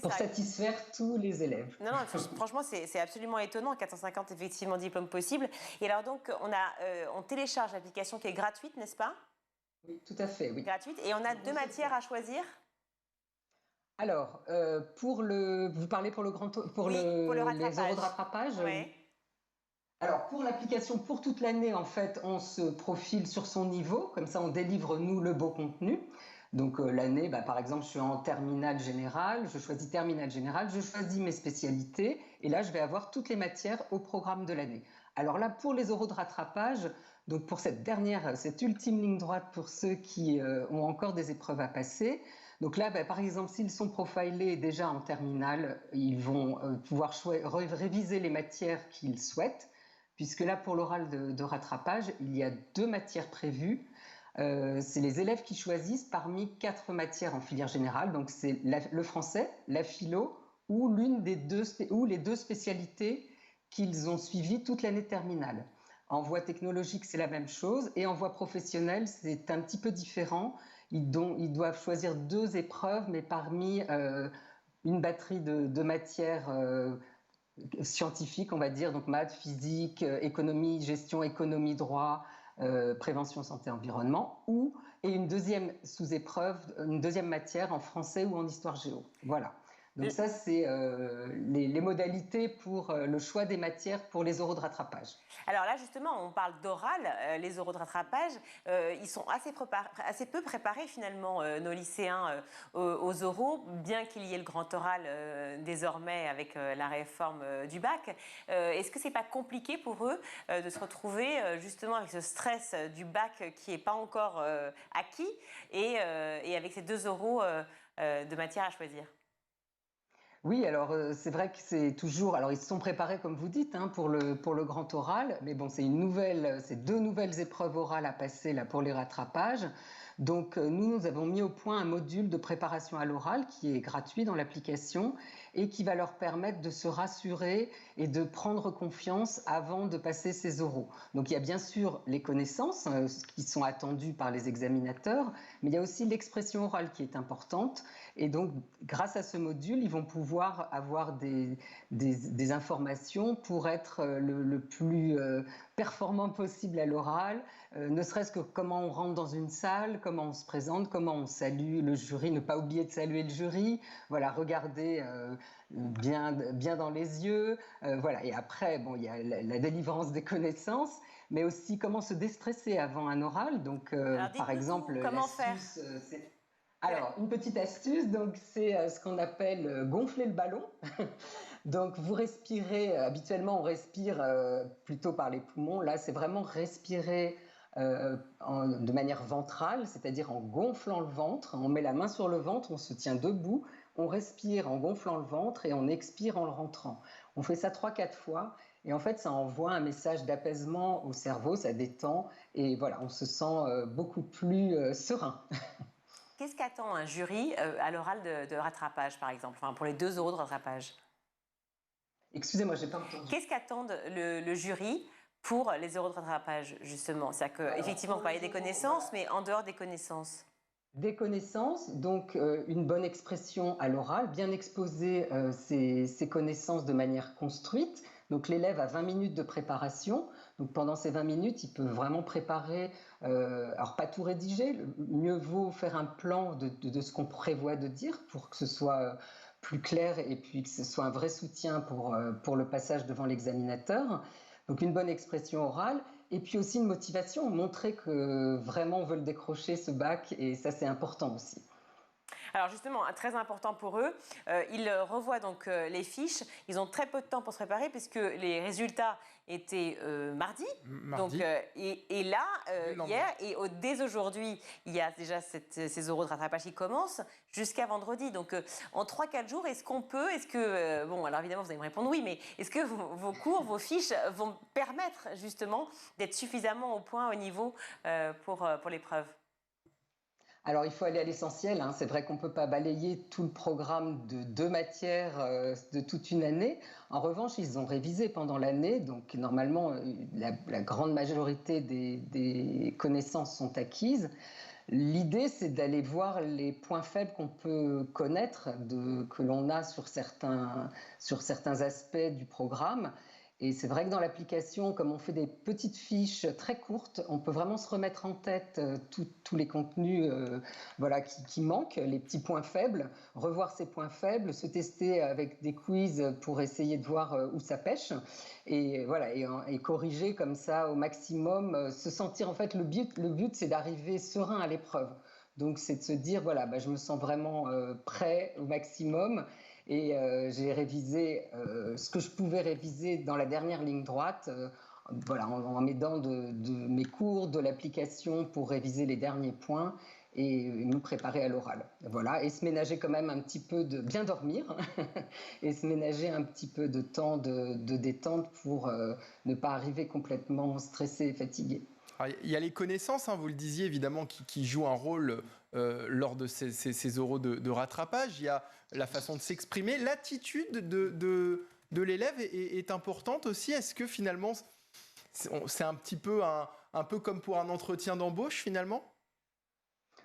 pour satisfaire tous les élèves. Non, franchement c'est absolument étonnant, 450 effectivement diplômes possibles. Et alors donc on télécharge l'application qui est gratuite, n'est-ce pas? Oui, tout à fait, oui. Gratuite, et on a 2 matières à choisir? Alors, vous parlez pour les euros de rattrapage? Oui. Alors, pour l'application, pour toute l'année, en fait, on se profile sur son niveau. Comme ça, on délivre, nous, le beau contenu. Donc, l'année, par exemple, je suis en terminale générale. Je choisis terminale générale. Je choisis mes spécialités. Et là, je vais avoir toutes les matières au programme de l'année. Alors là, pour les euros de rattrapage, donc pour cette ultime ligne droite pour ceux qui ont encore des épreuves à passer. Donc là, par exemple, s'ils sont profilés déjà en terminale, ils vont pouvoir réviser les matières qu'ils souhaitent, puisque là, pour l'oral de rattrapage, il y a 2 matières prévues. C'est les élèves qui choisissent parmi 4 matières en filière générale. Donc c'est le français, la philo ou les 2 spécialités qu'ils ont suivies toute l'année terminale. En voie technologique, c'est la même chose. Et en voie professionnelle, c'est un petit peu différent. Ils doivent choisir 2 épreuves, mais parmi une batterie de matières scientifiques, on va dire, donc maths, physique, économie, gestion, économie, droit, prévention, santé, environnement, et une deuxième sous-épreuve, une deuxième matière en français ou en histoire géo. Voilà. Donc ça, c'est les modalités pour le choix des matières pour les oraux de rattrapage. Alors là, justement, on parle d'oral. Les oraux de rattrapage, ils sont assez peu préparés, finalement, nos lycéens, aux oraux, bien qu'il y ait le grand oral désormais avec la réforme du bac. Est-ce que c'est pas compliqué pour eux de se retrouver justement avec ce stress du bac qui n'est pas encore acquis et avec ces 2 oraux de matière à choisir? Oui, alors c'est vrai que c'est toujours. Alors ils se sont préparés, comme vous dites, hein, pour le grand oral, mais bon, c'est 2 nouvelles épreuves orales à passer là pour les rattrapages. Donc nous avons mis au point un module de préparation à l'oral qui est gratuit dans l'application et qui va leur permettre de se rassurer et de prendre confiance avant de passer ces oraux. Donc il y a bien sûr les connaissances qui sont attendues par les examinateurs, mais il y a aussi l'expression orale qui est importante. Et donc grâce à ce module, ils vont pouvoir avoir des informations pour être le plus performant possible à l'oral, ne serait-ce que comment on rentre dans une salle, comment on se présente, comment on salue le jury, ne pas oublier de saluer le jury, voilà, regarder bien dans les yeux, voilà. Et après, bon, il y a la délivrance des connaissances, mais aussi comment se déstresser avant un oral. Donc, par exemple, comment faire? Alors, une petite astuce, donc c'est ce qu'on appelle gonfler le ballon. Donc, vous respirez, habituellement on respire plutôt par les poumons. Là, c'est vraiment respirer de manière ventrale, c'est-à-dire en gonflant le ventre. On met la main sur le ventre, on se tient debout, on respire en gonflant le ventre et on expire en le rentrant. On fait ça 3-4 fois et en fait, ça envoie un message d'apaisement au cerveau, ça détend et voilà, on se sent beaucoup plus serein. Qu'est-ce qu'attend un jury à l'oral de rattrapage, par exemple, enfin, pour les 2 oraux de rattrapage? Excusez-moi, j'ai pas entendu. Qu'est-ce qu'attendent le jury pour les oraux de rattrapage, justement? C'est-à-dire qu'effectivement, vous parlez des connaissances, mais en dehors des connaissances. Des connaissances, donc une bonne expression à l'oral, bien exposer ses connaissances de manière construite. Donc l'élève a 20 minutes de préparation. Donc pendant ces 20 minutes, il peut vraiment préparer, alors pas tout rédiger, mieux vaut faire un plan de ce qu'on prévoit de dire pour que ce soit plus clair et puis que ce soit un vrai soutien pour le passage devant l'examinateur. Donc une bonne expression orale et puis aussi une motivation, montrer que vraiment on veut le décrocher ce bac et ça c'est important aussi. Alors justement, très important pour eux, ils revoient donc les fiches. Ils ont très peu de temps pour se préparer puisque les résultats étaient mardi. Donc, et là, hier, et dès aujourd'hui, il y a déjà ces oraux de rattrapage qui commencent jusqu'à vendredi. Donc en 3-4 jours, est-ce que, bon, alors évidemment, vous allez me répondre oui, mais est-ce que vos cours, vos fiches vont permettre justement d'être suffisamment au point, au niveau pour l'épreuve? Alors, il faut aller à l'essentiel, hein. C'est vrai qu'on ne peut pas balayer tout le programme de 2 matières de toute une année. En revanche, ils ont révisé pendant l'année, donc normalement, la grande majorité des connaissances sont acquises. L'idée, c'est d'aller voir les points faibles qu'on peut connaître, que l'on a sur certains aspects du programme. Et c'est vrai que dans l'application, comme on fait des petites fiches très courtes, on peut vraiment se remettre en tête tous les contenus voilà, qui manquent, les petits points faibles, revoir ces points faibles, se tester avec des quiz pour essayer de voir où ça pêche et, voilà, et corriger comme ça au maximum, se sentir en fait, le but c'est d'arriver serein à l'épreuve. Donc c'est de se dire, voilà, je me sens vraiment prêt au maximum. Et j'ai révisé ce que je pouvais réviser dans la dernière ligne droite, voilà, en m'aidant de mes cours, de l'application pour réviser les derniers points et me préparer à l'oral. Voilà, et se ménager quand même un petit peu de bien dormir et se ménager un petit peu de temps de détente pour ne pas arriver complètement stressé et fatigué. Alors, il y a les connaissances, hein, vous le disiez évidemment, qui jouent un rôle lors de ces oraux de rattrapage. Il y a la façon de s'exprimer. L'attitude de l'élève est importante aussi. Est-ce que finalement, c'est un petit peu un peu comme pour un entretien d'embauche finalement ?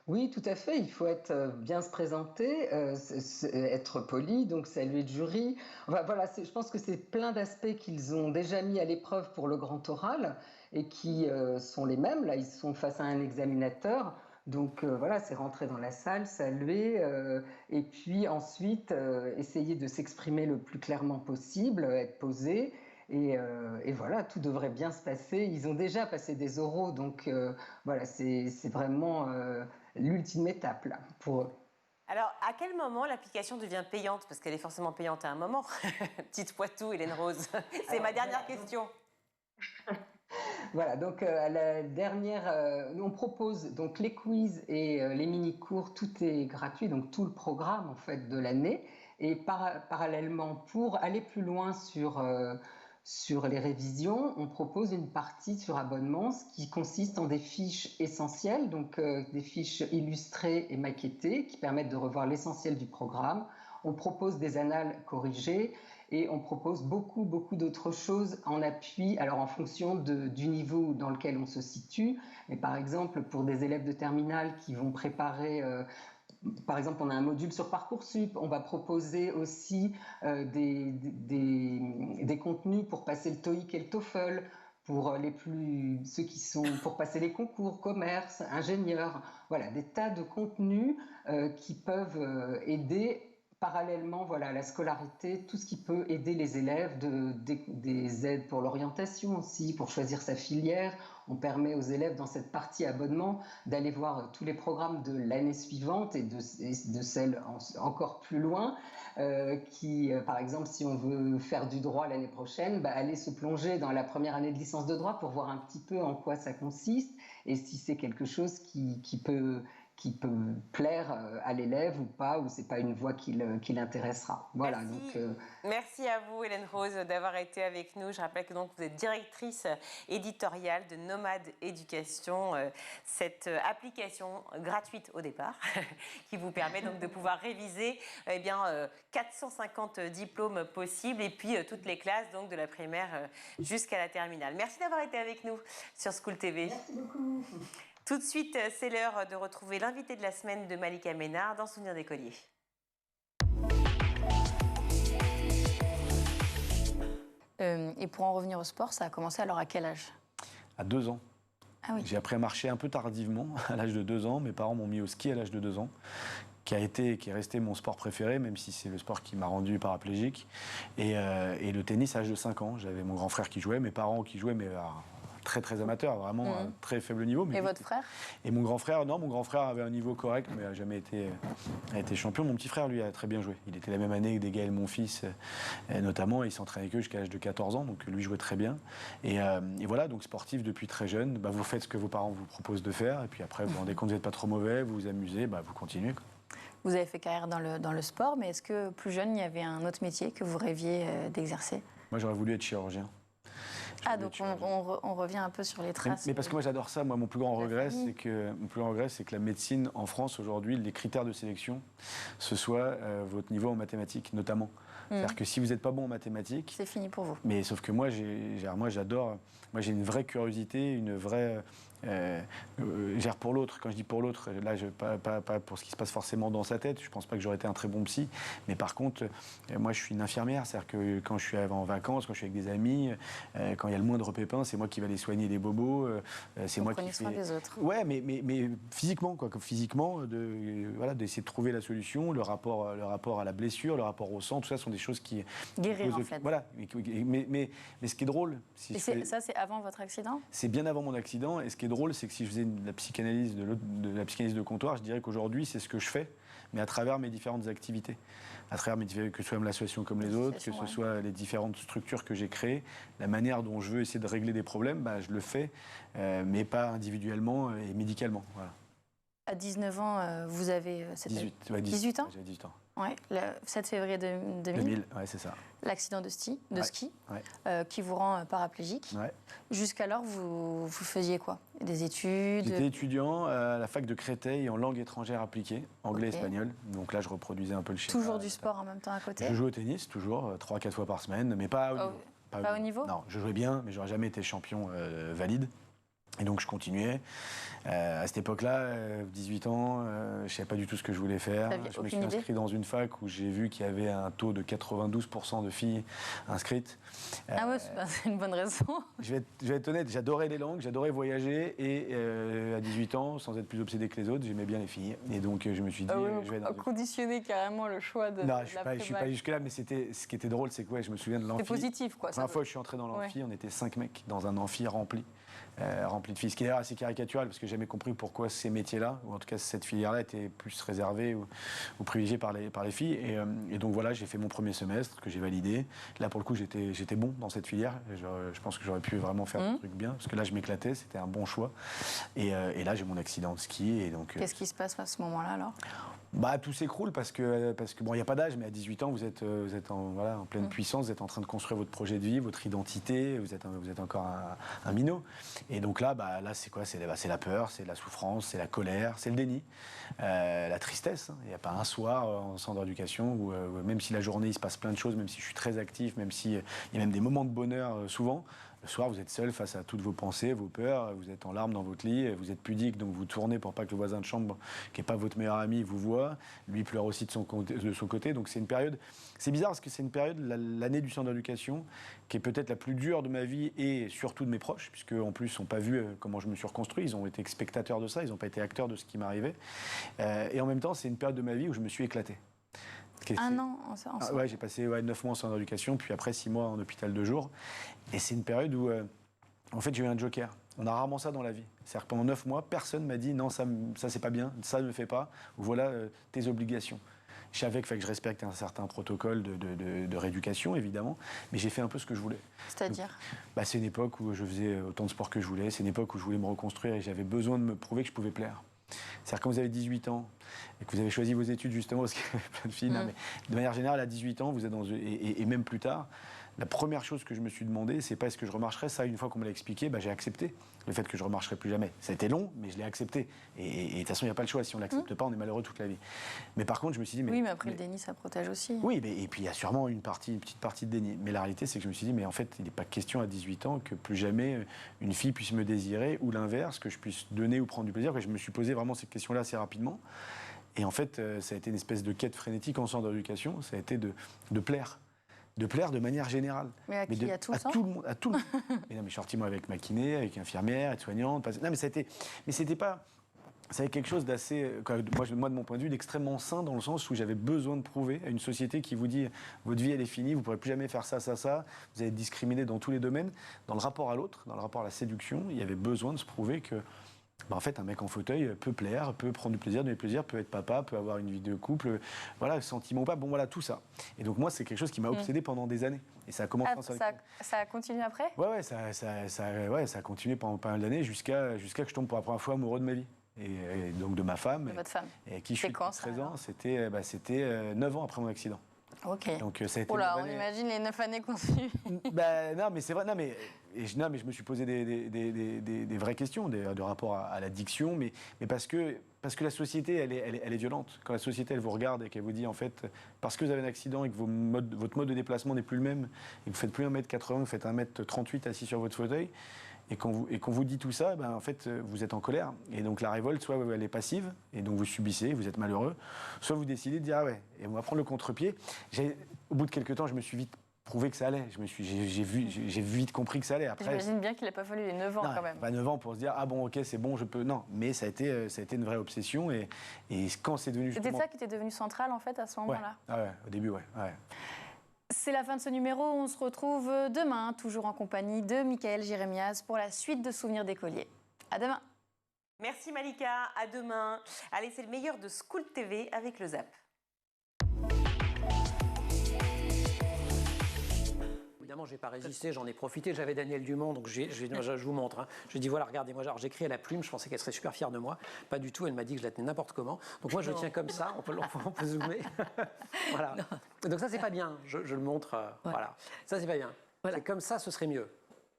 Oui, tout à fait. Il faut être bien se présenter, être poli, donc saluer le jury. Enfin, voilà, je pense que c'est plein d'aspects qu'ils ont déjà mis à l'épreuve pour le grand oral et qui sont les mêmes. Là, ils sont face à un examinateur. Donc voilà, c'est rentrer dans la salle, saluer, et puis ensuite essayer de s'exprimer le plus clairement possible, être posé. Et voilà, tout devrait bien se passer. Ils ont déjà passé des oraux, donc voilà, c'est vraiment l'ultime étape là, pour eux. Alors, à quel moment l'application devient payante? Parce qu'elle est forcément payante à un moment. Petite Poitou, Hélène Rose. C'est ma dernière question. Voilà, donc à la dernière, on propose donc les quiz et les mini-cours, tout est gratuit, donc tout le programme en fait de l'année. Et parallèlement, pour aller plus loin sur les révisions, on propose une partie sur abonnement, ce qui consiste en des fiches essentielles, donc des fiches illustrées et maquettées qui permettent de revoir l'essentiel du programme. On propose des annales corrigées et on propose beaucoup d'autres choses en appui, alors en fonction du niveau dans lequel on se situe. Mais par exemple, pour des élèves de terminale qui vont préparer... par exemple, on a un module sur Parcoursup, on va proposer aussi des contenus pour passer le TOEIC et le TOEFL, pour ceux qui sont pour passer les concours, commerce, ingénieur, voilà, des tas de contenus qui peuvent aider parallèlement, voilà, à la scolarité, tout ce qui peut aider les élèves, des aides pour l'orientation aussi, pour choisir sa filière. On permet aux élèves dans cette partie abonnement d'aller voir tous les programmes de l'année suivante et de celle encore plus loin, par exemple, si on veut faire du droit l'année prochaine, aller se plonger dans la première année de licence de droit pour voir un petit peu en quoi ça consiste et si c'est quelque chose qui peut plaire à l'élève ou pas, ou c'est pas une voie qui l'intéressera. Voilà. Merci. Merci à vous, Hélène Rose, d'avoir été avec nous. Je rappelle que donc vous êtes directrice éditoriale de Nomade Éducation, cette application gratuite au départ, qui vous permet donc de pouvoir réviser 450 diplômes possibles et puis toutes les classes donc de la primaire jusqu'à la terminale. Merci d'avoir été avec nous sur School TV. Merci beaucoup. Tout de suite, c'est l'heure de retrouver l'invité de la semaine de Malika Ménard dans Souvenirs d'écolier. Et pour en revenir au sport, ça a commencé alors à quel âge? À 2 ans. Ah oui. J'ai appris à marcher un peu tardivement, à l'âge de 2 ans. Mes parents m'ont mis au ski à l'âge de 2 ans, qui est resté mon sport préféré, même si c'est le sport qui m'a rendu paraplégique. Et le tennis à l'âge de 5 ans. J'avais mon grand frère qui jouait, mes parents qui jouaient, mais très amateur, vraiment à un très faible niveau. Mais et votre frère? Et mon grand frère, non, mon grand frère avait un niveau correct, mais n'a jamais été champion. Mon petit frère, lui, a très bien joué. Il était la même année que des Gaël, mon fils, notamment, et il s'entraînait que jusqu'à l'âge de 14 ans, donc lui jouait très bien. Et voilà, donc sportif depuis très jeune, vous faites ce que vos parents vous proposent de faire, et puis après, vous vous rendez compte que vous n'êtes pas trop mauvais, vous vous amusez, vous continuez, quoi. Vous avez fait carrière dans le sport, mais est-ce que plus jeune, il y avait un autre métier que vous rêviez d'exercer? Moi, j'aurais voulu être chirurgien. Ah, donc on revient un peu sur les traces. Mais parce que moi j'adore ça. Moi, mon plus grand regret, c'est que la médecine en France aujourd'hui, les critères de sélection, ce soit votre niveau en mathématiques, notamment. C'est-à-dire que si vous n'êtes pas bon en mathématiques, c'est fini pour vous. Mais sauf que moi, j'adore. Moi, j'ai une vraie curiosité, une vraie pour l'autre. Quand je dis pour l'autre, là, pas pour ce qui se passe forcément dans sa tête. Je pense pas que j'aurais été un très bon psy. Mais par contre, moi, je suis une infirmière. C'est-à-dire que quand je suis en vacances, quand je suis avec des amis, quand il y a le moindre pépin, c'est moi qui vais aller soigner les bobos. C'est moi qui soin des autres. Ouais, mais physiquement, quoi. Physiquement, d'essayer de trouver la solution, le rapport à la blessure, le rapport au sang, tout ça sont des choses qui guérir en fait. Voilà. Mais ce qui est drôle, ça, c'est avant votre accident? C'est bien avant mon accident. Et ce qui est drôle, c'est que si je faisais de la psychanalyse de comptoir, je dirais qu'aujourd'hui, c'est ce que je fais, mais à travers mes différentes activités. À travers que ce soit l'association comme les autres, que ce soit les différentes structures que j'ai créées, la manière dont je veux essayer de régler des problèmes, je le fais, mais pas individuellement et médicalement. Voilà. À 19 ans, vous avez... 18 ans? J'avais 18 ans. Ouais, le 7 février 2000, ouais, c'est ça. L'accident de ski, ouais. Qui vous rend paraplégique. Ouais. Jusqu'alors, vous faisiez quoi? Des études? J'étais étudiant à la fac de Créteil en langue étrangère appliquée, anglais, espagnol. Donc là, je reproduisais un peu le schéma. Toujours du sport en même temps à côté? Je jouais au tennis, toujours, 3-4 fois par semaine, mais pas au niveau. Pas au niveau? Non, je jouais bien, mais j'aurais jamais été champion valide. Et donc je continuais. À cette époque-là, 18 ans, je ne savais pas du tout ce que je voulais faire. Je me suis inscrit dans une fac où j'ai vu qu'il y avait un taux de 92% de filles inscrites. Ah ouais, c'est une bonne raison. Je vais être honnête, j'adorais les langues, j'adorais voyager. Et à 18 ans, sans être plus obsédé que les autres, j'aimais bien les filles. Et donc je me suis dit... je vais conditionner carrément le choix de non, je ne suis pas jusque-là, mais ce qui était drôle, c'est que je me souviens de l'amphi. C'est positif, quoi. La première fois que je suis entré dans l'amphi, on était 5 mecs dans un amphi rempli de filles. Ce qui est d'ailleurs assez caricatural, parce que j'ai jamais compris pourquoi ces métiers-là, ou en tout cas cette filière-là, était plus réservée ou privilégiée par les filles. Et donc voilà, j'ai fait mon premier semestre, que j'ai validé. Là, pour le coup, j'étais bon dans cette filière. Je pense que j'aurais pu vraiment faire un truc bien, parce que là, je m'éclatais, c'était un bon choix. Et là, j'ai mon accident de ski. Et donc, qu'est-ce qui se passe à ce moment-là, alors ? Tout s'écroule parce que bon, il n'y a pas d'âge, mais à 18 ans, vous êtes en pleine puissance, vous êtes en train de construire votre projet de vie, votre identité, vous êtes encore un minot. Et donc là, c'est quoi ? C'est la peur, c'est la souffrance, c'est la colère, c'est le déni, la tristesse. Il n'y a pas un soir en centre d'éducation où, même si la journée, il se passe plein de choses, même si je suis très actif, même s'il y a même des moments de bonheur souvent, le soir, vous êtes seul face à toutes vos pensées, vos peurs, vous êtes en larmes dans votre lit, vous êtes pudique, donc vous tournez pour pas que le voisin de chambre, qui n'est pas votre meilleur ami, vous voit. Lui pleure aussi de son côté. Donc c'est une période, c'est bizarre parce que c'est une période, l'année du centre d'éducation, qui est peut-être la plus dure de ma vie et surtout de mes proches, puisque en plus, ils n'ont pas vu comment je me suis reconstruit, ils ont été spectateurs de ça, ils n'ont pas été acteurs de ce qui m'arrivait. Et en même temps, c'est une période de ma vie où je me suis éclaté. Un an ensemble. Ouais, j'ai passé 9 mois en centre d'éducation, puis après 6 mois en hôpital de jour. Et c'est une période où, en fait, j'ai eu un joker. On a rarement ça dans la vie. C'est-à-dire que pendant 9 mois, personne m'a dit non, ça c'est pas bien, ça ne le fais pas, ou voilà tes obligations. Je savais qu'il fallait que je respecte un certain protocole de rééducation, évidemment, mais j'ai fait un peu ce que je voulais. C'est-à-dire ? C'est une époque où je faisais autant de sport que je voulais, c'est une époque où je voulais me reconstruire et j'avais besoin de me prouver que je pouvais plaire. C'est-à-dire quand vous avez 18 ans et que vous avez choisi vos études justement parce qu'il y avait plein de filles, mais de manière générale à 18 ans, vous êtes et même plus tard, la première chose que je me suis demandé, c'est pas est-ce que je remarcherais. Ça, une fois qu'on me l'a expliqué, j'ai accepté le fait que je remarcherais plus jamais. Ça a été long, mais je l'ai accepté. Et de toute façon, il n'y a pas le choix. Si on l'accepte pas, on est malheureux toute la vie. Mais par contre, je me suis dit... Oui, mais après le déni, ça protège aussi. Oui, et puis il y a sûrement une petite partie de déni. Mais la réalité, c'est que je me suis dit, mais en fait, il n'est pas question à 18 ans que plus jamais une fille puisse me désirer, ou l'inverse, que je puisse donner ou prendre du plaisir. Je me suis posé vraiment cette question-là assez rapidement. Et en fait, ça a été une espèce de quête frénétique en centre d'éducation. Ça a été de plaire. De plaire de manière générale. Mais à qui ? À tout le monde. À tout le monde. Mais non, mais je suis sorti moi avec ma kiné, avec infirmière, aide-soignante. Non, mais c'était pas... C'est quelque chose d'assez, moi de mon point de vue, d'extrêmement sain dans le sens où j'avais besoin de prouver à une société qui vous dit votre vie elle est finie, vous ne pourrez plus jamais faire ça, vous allez être discriminé dans tous les domaines. Dans le rapport à l'autre, dans le rapport à la séduction, il y avait besoin de se prouver que en fait, un mec en fauteuil peut plaire, peut prendre du plaisir, donner du plaisir, peut être papa, peut avoir une vie de couple, voilà, sentiment ou pas, bon voilà, tout ça. Et donc moi, c'est quelque chose qui m'a obsédé pendant des années. Et ça a commencé ça a continué après ? Ouais, ça a continué pendant pas mal d'années jusqu'à que je tombe pour la première fois amoureux de ma vie. Et donc de ma femme. De votre femme. Et qui je suis depuis 13 ans, c'était 9 ans après mon accident. Ok. Donc ça a été on imagine les 9 années qu'on suit. Non, mais c'est vrai. Non, mais je me suis posé des vraies questions de rapport à l'addiction, mais parce que la société, elle est violente. Quand la société, elle vous regarde et qu'elle vous dit, en fait, parce que vous avez un accident et que votre mode de déplacement n'est plus le même, et que vous faites plus 1m80, vous faites 1m38 assis sur votre fauteuil, et qu'on vous dit tout ça, en fait, vous êtes en colère. Et donc la révolte, soit elle est passive, et donc vous subissez, vous êtes malheureux, soit vous décidez de dire, ah ouais, et on va prendre le contre-pied. Au bout de quelques temps, je me suis vite prouvé que ça allait. J'ai vite compris que ça allait. Après, j'imagine bien qu'il n'a pas fallu les 9 ans quand même. Pas 9 ans pour se dire, ah bon, ok, c'est bon, je peux... Non, mais ça a été une vraie obsession, et quand c'est devenu justement... C'était ça qui était devenu central, en fait, à ce moment-là. Ah ouais, au début, ouais. C'est la fin de ce numéro. On se retrouve demain, toujours en compagnie de Michael Jérémias pour la suite de Souvenirs d'écoliers. À demain. Merci Malika, à demain. Allez, c'est le meilleur de School TV avec le Zap. Évidemment, je n'ai pas résisté, j'en ai profité. J'avais Daniel Dumont, donc je vous montre. Hein. Je lui ai dit, voilà, regardez-moi, j'écris à la plume, je pensais qu'elle serait super fière de moi. Pas du tout, elle m'a dit que je la tenais n'importe comment. Donc moi, je tiens comme ça, on peut zoomer. Voilà. Non. Donc ça, c'est pas bien, je le montre. Voilà. Ça, c'est pas bien. Voilà. C'est comme ça, ce serait mieux.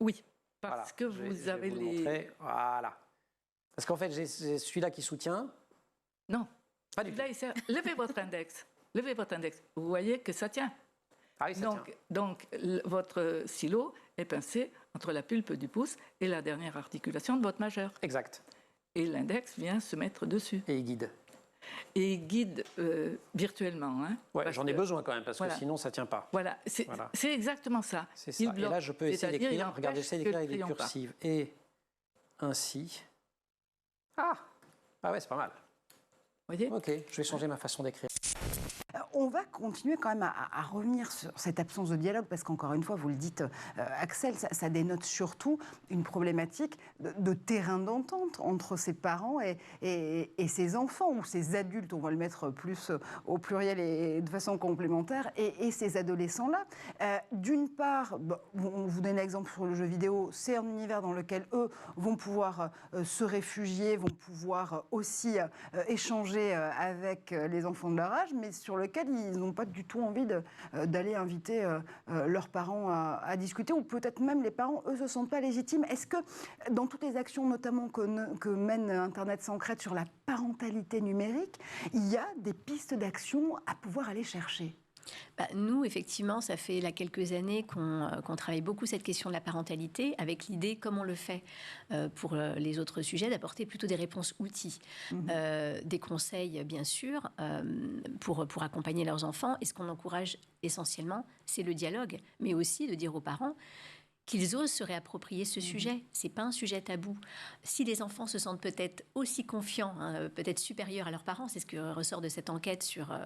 Oui, parce que vous avez les... Montrer. Voilà. Parce qu'en fait, j'ai celui-là qui soutient. Non. Pas du tout. Là, levez votre index. Levez votre index. Vous voyez que ça tient. Ah oui, ça tient. Donc, votre stylo est pincé entre la pulpe du pouce et la dernière articulation de votre majeur. Exact. Et l'index vient se mettre dessus. Et il guide. Et il guide virtuellement. Hein, ouais, j'en ai besoin quand même, parce voilà. que sinon ça ne tient pas. Voilà, c'est exactement ça. C'est ça. Et là, je peux essayer d'écrire. Regardez, j'essaie d'écrire avec des cursives. Et ainsi. Ah ouais, c'est pas mal. Vous voyez ? Ok, je vais changer ma façon d'écrire. On va continuer quand même à revenir sur cette absence de dialogue, parce qu'encore une fois, vous le dites, Axel, ça dénote surtout une problématique de terrain d'entente entre ses parents et ses enfants, ou ses adultes, on va le mettre plus au pluriel et de façon complémentaire, et ces adolescents-là. D'une part, on vous donne l'exemple sur le jeu vidéo, c'est un univers dans lequel eux vont pouvoir se réfugier, vont pouvoir aussi échanger avec les enfants de leur âge, mais sur lequel ils n'ont pas du tout envie d'aller inviter leurs parents à discuter, ou peut-être même les parents, eux, se sentent pas légitimes. Est-ce que dans toutes les actions, notamment que mène Internet sans crête sur la parentalité numérique, il y a des pistes d'action à pouvoir aller chercher ? Nous, effectivement, ça fait là quelques années qu'on travaille beaucoup cette question de la parentalité, avec l'idée, comme on le fait pour les autres sujets, d'apporter plutôt des réponses outils, des conseils, bien sûr, pour accompagner leurs enfants. Et ce qu'on encourage essentiellement, c'est le dialogue, mais aussi de dire aux parents qu'ils osent se réapproprier ce sujet. C'est pas un sujet tabou. Si les enfants se sentent peut-être aussi confiants, peut-être supérieurs à leurs parents, c'est ce que ressort de cette enquête sur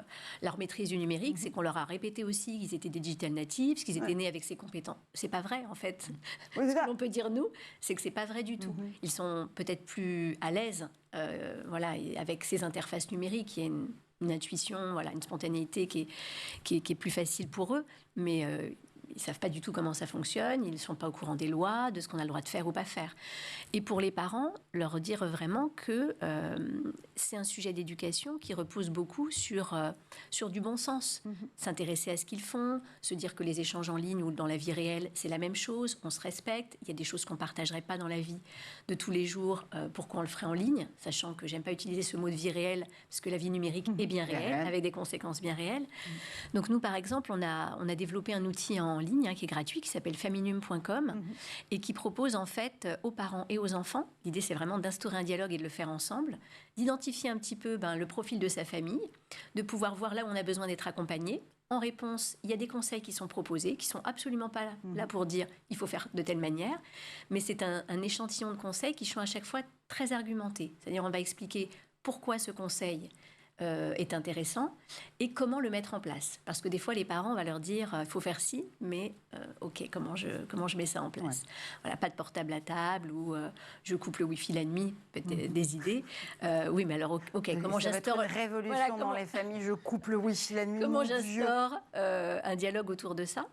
leur maîtrise du numérique, c'est qu'on leur a répété aussi qu'ils étaient des digital natives, qu'ils étaient nés avec ces compétences. C'est pas vrai, en fait. Ce que l'on peut dire, nous, c'est que c'est pas vrai du tout. Ils sont peut-être plus à l'aise voilà, avec ces interfaces numériques. Il y a une intuition, voilà, une spontanéité qui est plus facile pour eux, mais ils ne savent pas du tout comment ça fonctionne, ils ne sont pas au courant des lois, de ce qu'on a le droit de faire ou pas faire. Et pour les parents, leur dire vraiment que c'est un sujet d'éducation qui repose beaucoup sur du bon sens. S'intéresser à ce qu'ils font, se dire que les échanges en ligne ou dans la vie réelle, c'est la même chose, on se respecte, il y a des choses qu'on ne partagerait pas dans la vie de tous les jours, pourquoi on le ferait en ligne, sachant que j'aime pas utiliser ce mot de vie réelle, parce que la vie numérique est bien réelle, avec des conséquences bien réelles. Donc nous, par exemple, on a développé un outil en ligne qui est gratuit, qui s'appelle faminum.com et qui propose en fait aux parents et aux enfants, l'idée c'est vraiment d'instaurer un dialogue et de le faire ensemble, d'identifier un petit peu le profil de sa famille, de pouvoir voir là où on a besoin d'être accompagné. En réponse, il y a des conseils qui sont proposés, qui sont absolument pas là pour dire il faut faire de telle manière, mais c'est un échantillon de conseils qui sont à chaque fois très argumentés. C'est-à-dire on va expliquer pourquoi ce conseil est intéressant et comment le mettre en place. Parce que des fois, les parents, on va leur dire il faut faire ci, mais ok, comment je mets ça en place. Voilà, pas de portable à table ou je coupe le Wi-Fi la nuit, peut-être des idées. Oui, mais alors, ok, comment j'instaure... une révolution dans les familles, je coupe le Wi-Fi la nuit. Comment j'instaure un dialogue autour de ça.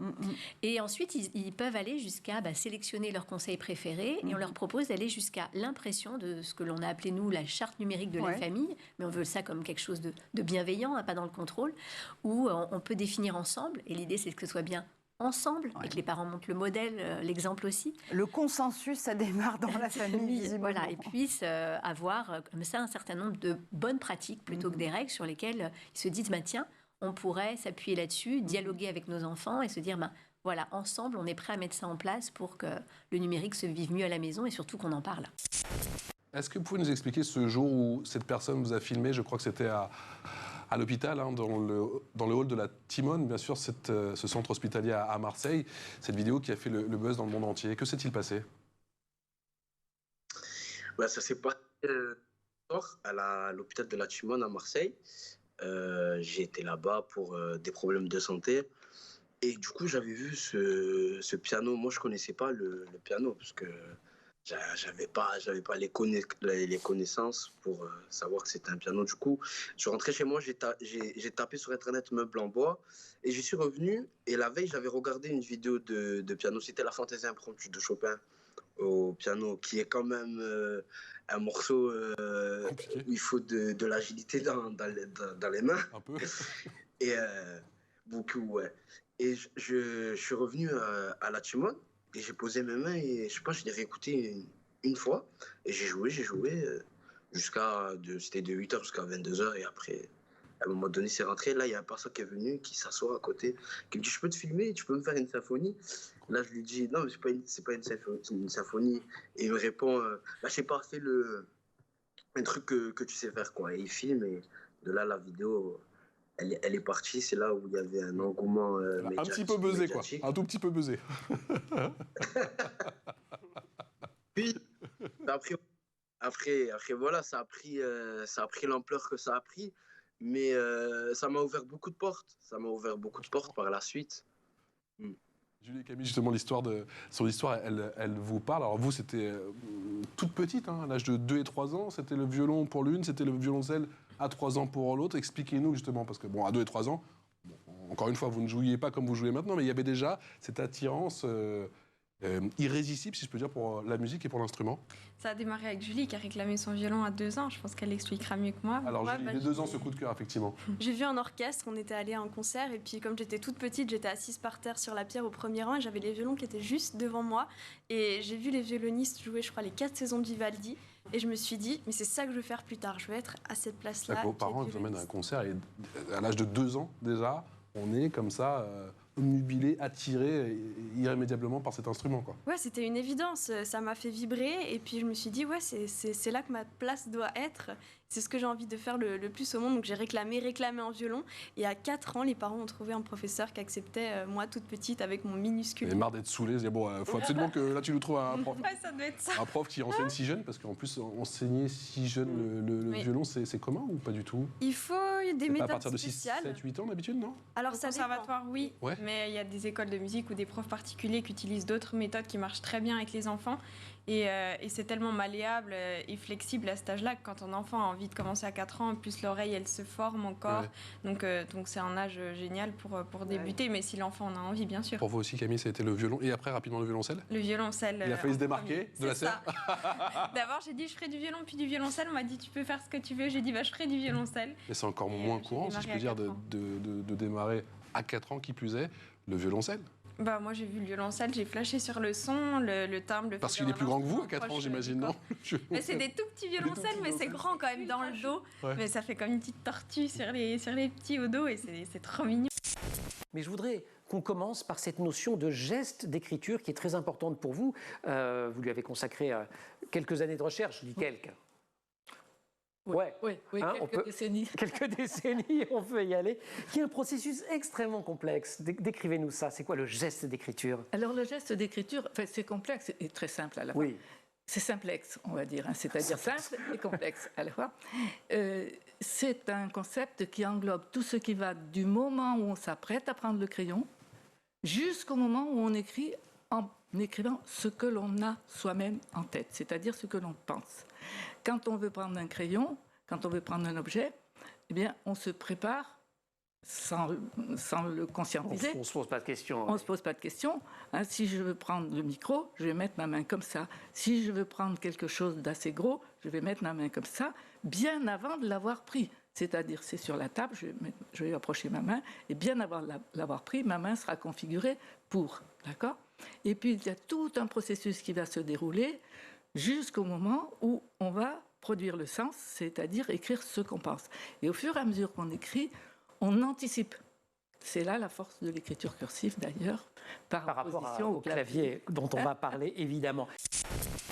Et ensuite, ils peuvent aller jusqu'à sélectionner leurs conseils préférés et on leur propose d'aller jusqu'à l'impression de ce que l'on a appelé, nous, la charte numérique de la famille, mais on veut ça comme quelque chose de bienveillant, pas dans le contrôle, où on peut définir ensemble, et l'idée c'est que ce soit bien ensemble, et que les parents montrent le modèle, l'exemple aussi. Le consensus, ça démarre dans la famille, visiblement. Voilà, et puissent avoir comme ça un certain nombre de bonnes pratiques, plutôt que des règles sur lesquelles ils se disent, tiens, on pourrait s'appuyer là-dessus, dialoguer avec nos enfants, et se dire, voilà, ensemble, on est prêt à mettre ça en place pour que le numérique se vive mieux à la maison, et surtout qu'on en parle. Est-ce que vous pouvez nous expliquer ce jour où cette personne vous a filmé, je crois que c'était à l'hôpital, dans le hall de la Timone, bien sûr, ce centre hospitalier à Marseille, cette vidéo qui a fait le buzz dans le monde entier. Que s'est-il passé ? Ça s'est passé à l'hôpital de la Timone à Marseille. J'ai été là-bas pour des problèmes de santé. Et du coup, j'avais vu ce piano. Moi, je ne connaissais pas le piano parce que j'avais pas les connaissances pour savoir que c'était un piano. Du coup, je suis rentré chez moi, j'ai tapé sur Internet meuble en bois et j'y suis revenu. Et la veille, j'avais regardé une vidéo de piano. C'était la Fantaisie impromptue de Chopin au piano, qui est quand même un morceau où il faut de l'agilité dans les mains. Un peu. Et beaucoup, ouais. Et je suis revenu à la Timone. Et j'ai posé mes mains et je sais pas, je l'ai réécouté une fois. Et j'ai joué jusqu'à... C'était de 8h jusqu'à 22h et après, À un moment donné, c'est rentré. Là, il y a un personne qui est venu, qui s'assoit à côté, qui me dit, je peux te filmer, tu peux me faire une symphonie. Là, je lui dis, non, c'est pas une symphonie. Et il me répond, bah, je sais pas, fais un truc que tu sais faire, quoi. Et il filme, et de là, la vidéo, elle est partie. C'est là où il y avait un engouement un petit peu buzzé, quoi. Un tout petit peu buzzé. Puis, après, voilà, ça a pris l'ampleur que ça a pris. Mais ça m'a ouvert beaucoup de portes. Ça m'a ouvert beaucoup de portes par la suite. Julie et Camille, justement, son histoire, elle vous parle. Alors vous, c'était toute petite, hein, à l'âge de 2 et 3 ans. C'était le violon pour l'une, c'était le violoncelle à 3 ans pour l'autre. Expliquez-nous, justement, parce que, bon, à 2 et 3 ans, bon, encore une fois, vous ne jouiez pas comme vous jouez maintenant, mais il y avait déjà cette attirance irrésistible, si je peux dire, pour la musique et pour l'instrument. Ça a démarré avec Julie qui a réclamé son violon à 2 ans. Je pense qu'elle l'expliquera mieux que moi. Alors Julie, les 2 ans, ce coup de cœur, effectivement. J'ai vu un orchestre, on était allé à un concert et puis comme j'étais toute petite, j'étais assise par terre sur la pierre au premier rang et j'avais les violons qui étaient juste devant moi. Et j'ai vu les violonistes jouer, je crois, les 4 saisons de Vivaldi. Et je me suis dit, mais c'est ça que je veux faire plus tard. Je veux être à cette place-là. Vos parents vous emmènent à un concert et à l'âge de 2 ans, déjà, on est comme ça... obnubilé, attiré irrémédiablement par cet instrument, quoi. Ouais, c'était une évidence. Ça m'a fait vibrer et puis je me suis dit, ouais, c'est là que ma place doit être. C'est ce que j'ai envie de faire le plus au monde. Donc j'ai réclamé en violon. Et à 4 ans, les parents ont trouvé un professeur qui acceptait moi toute petite avec mon minuscule. Et marre d'être saoulé, ils disaient, bon, faut absolument que là tu nous trouves un prof. Ouais, ça doit être ça. Un prof qui enseigne si jeune, parce qu'en plus enseigner si jeune le violon, c'est commun ou pas du tout? Il faut des méthodes à partir de 6, spéciales. 7, 8 ans d'habitude, non? Alors au conservatoire, oui, ouais. Mais il y a des écoles de musique ou des profs particuliers qui utilisent d'autres méthodes qui marchent très bien avec les enfants. Et c'est tellement malléable et flexible à cet âge-là que quand un enfant a envie de commencer à 4 ans, en plus l'oreille, elle se forme encore. Ouais. Donc c'est un âge génial pour débuter, mais si l'enfant en a envie, bien sûr. Pour vous aussi, Camille, ça a été le violon et après rapidement le violoncelle? Le violoncelle. Il a failli se démarquer de la scène. D'abord, j'ai dit je ferai du violon puis du violoncelle. On m'a dit tu peux faire ce que tu veux. J'ai dit je ferai du violoncelle. Mais c'est encore moins courant, si je peux dire, de démarrer à 4 ans, qui plus est, le violoncelle. Bah, moi, j'ai vu le violoncelle, j'ai flashé sur le son, le timbre, le Parce qu'il est plus grand que vous à 4 ans, j'imagine, non? Mais c'est des tout petits violoncelles, mais c'est grand quand même dans le dos. Ouais. Mais ça fait comme une petite tortue sur les petits au dos et c'est trop mignon. Mais je voudrais qu'on commence par cette notion de geste d'écriture qui est très importante pour vous. Vous lui avez consacré quelques années de recherche, je dis quelques. Oui, hein, quelques décennies. Quelques décennies, on peut y aller. Qui est un processus extrêmement complexe. Décrivez-nous ça. C'est quoi le geste d'écriture? Alors le geste d'écriture, c'est complexe et très simple à la fois. Oui. C'est simplex, on va dire. Hein, c'est-à-dire simple et complexe à la fois. C'est un concept qui englobe tout ce qui va du moment où on s'apprête à prendre le crayon jusqu'au moment où on écrit en écrivant ce que l'on a soi-même en tête, c'est-à-dire ce que l'on pense. Quand on veut prendre un crayon, quand on veut prendre un objet, eh bien, on se prépare sans le conscientiser. On ne se pose pas de questions. On ne se pose pas de questions. Hein, si je veux prendre le micro, je vais mettre ma main comme ça. Si je veux prendre quelque chose d'assez gros, je vais mettre ma main comme ça, bien avant de l'avoir pris. C'est-à-dire, c'est sur la table, je vais approcher ma main, et bien avant de l'avoir pris, ma main sera configurée pour. D'accord ? Et puis, il y a tout un processus qui va se dérouler jusqu'au moment où on va produire le sens, c'est-à-dire écrire ce qu'on pense. Et au fur et à mesure qu'on écrit, on anticipe. C'est là la force de l'écriture cursive, d'ailleurs, par rapport au clavier dont on va parler, évidemment.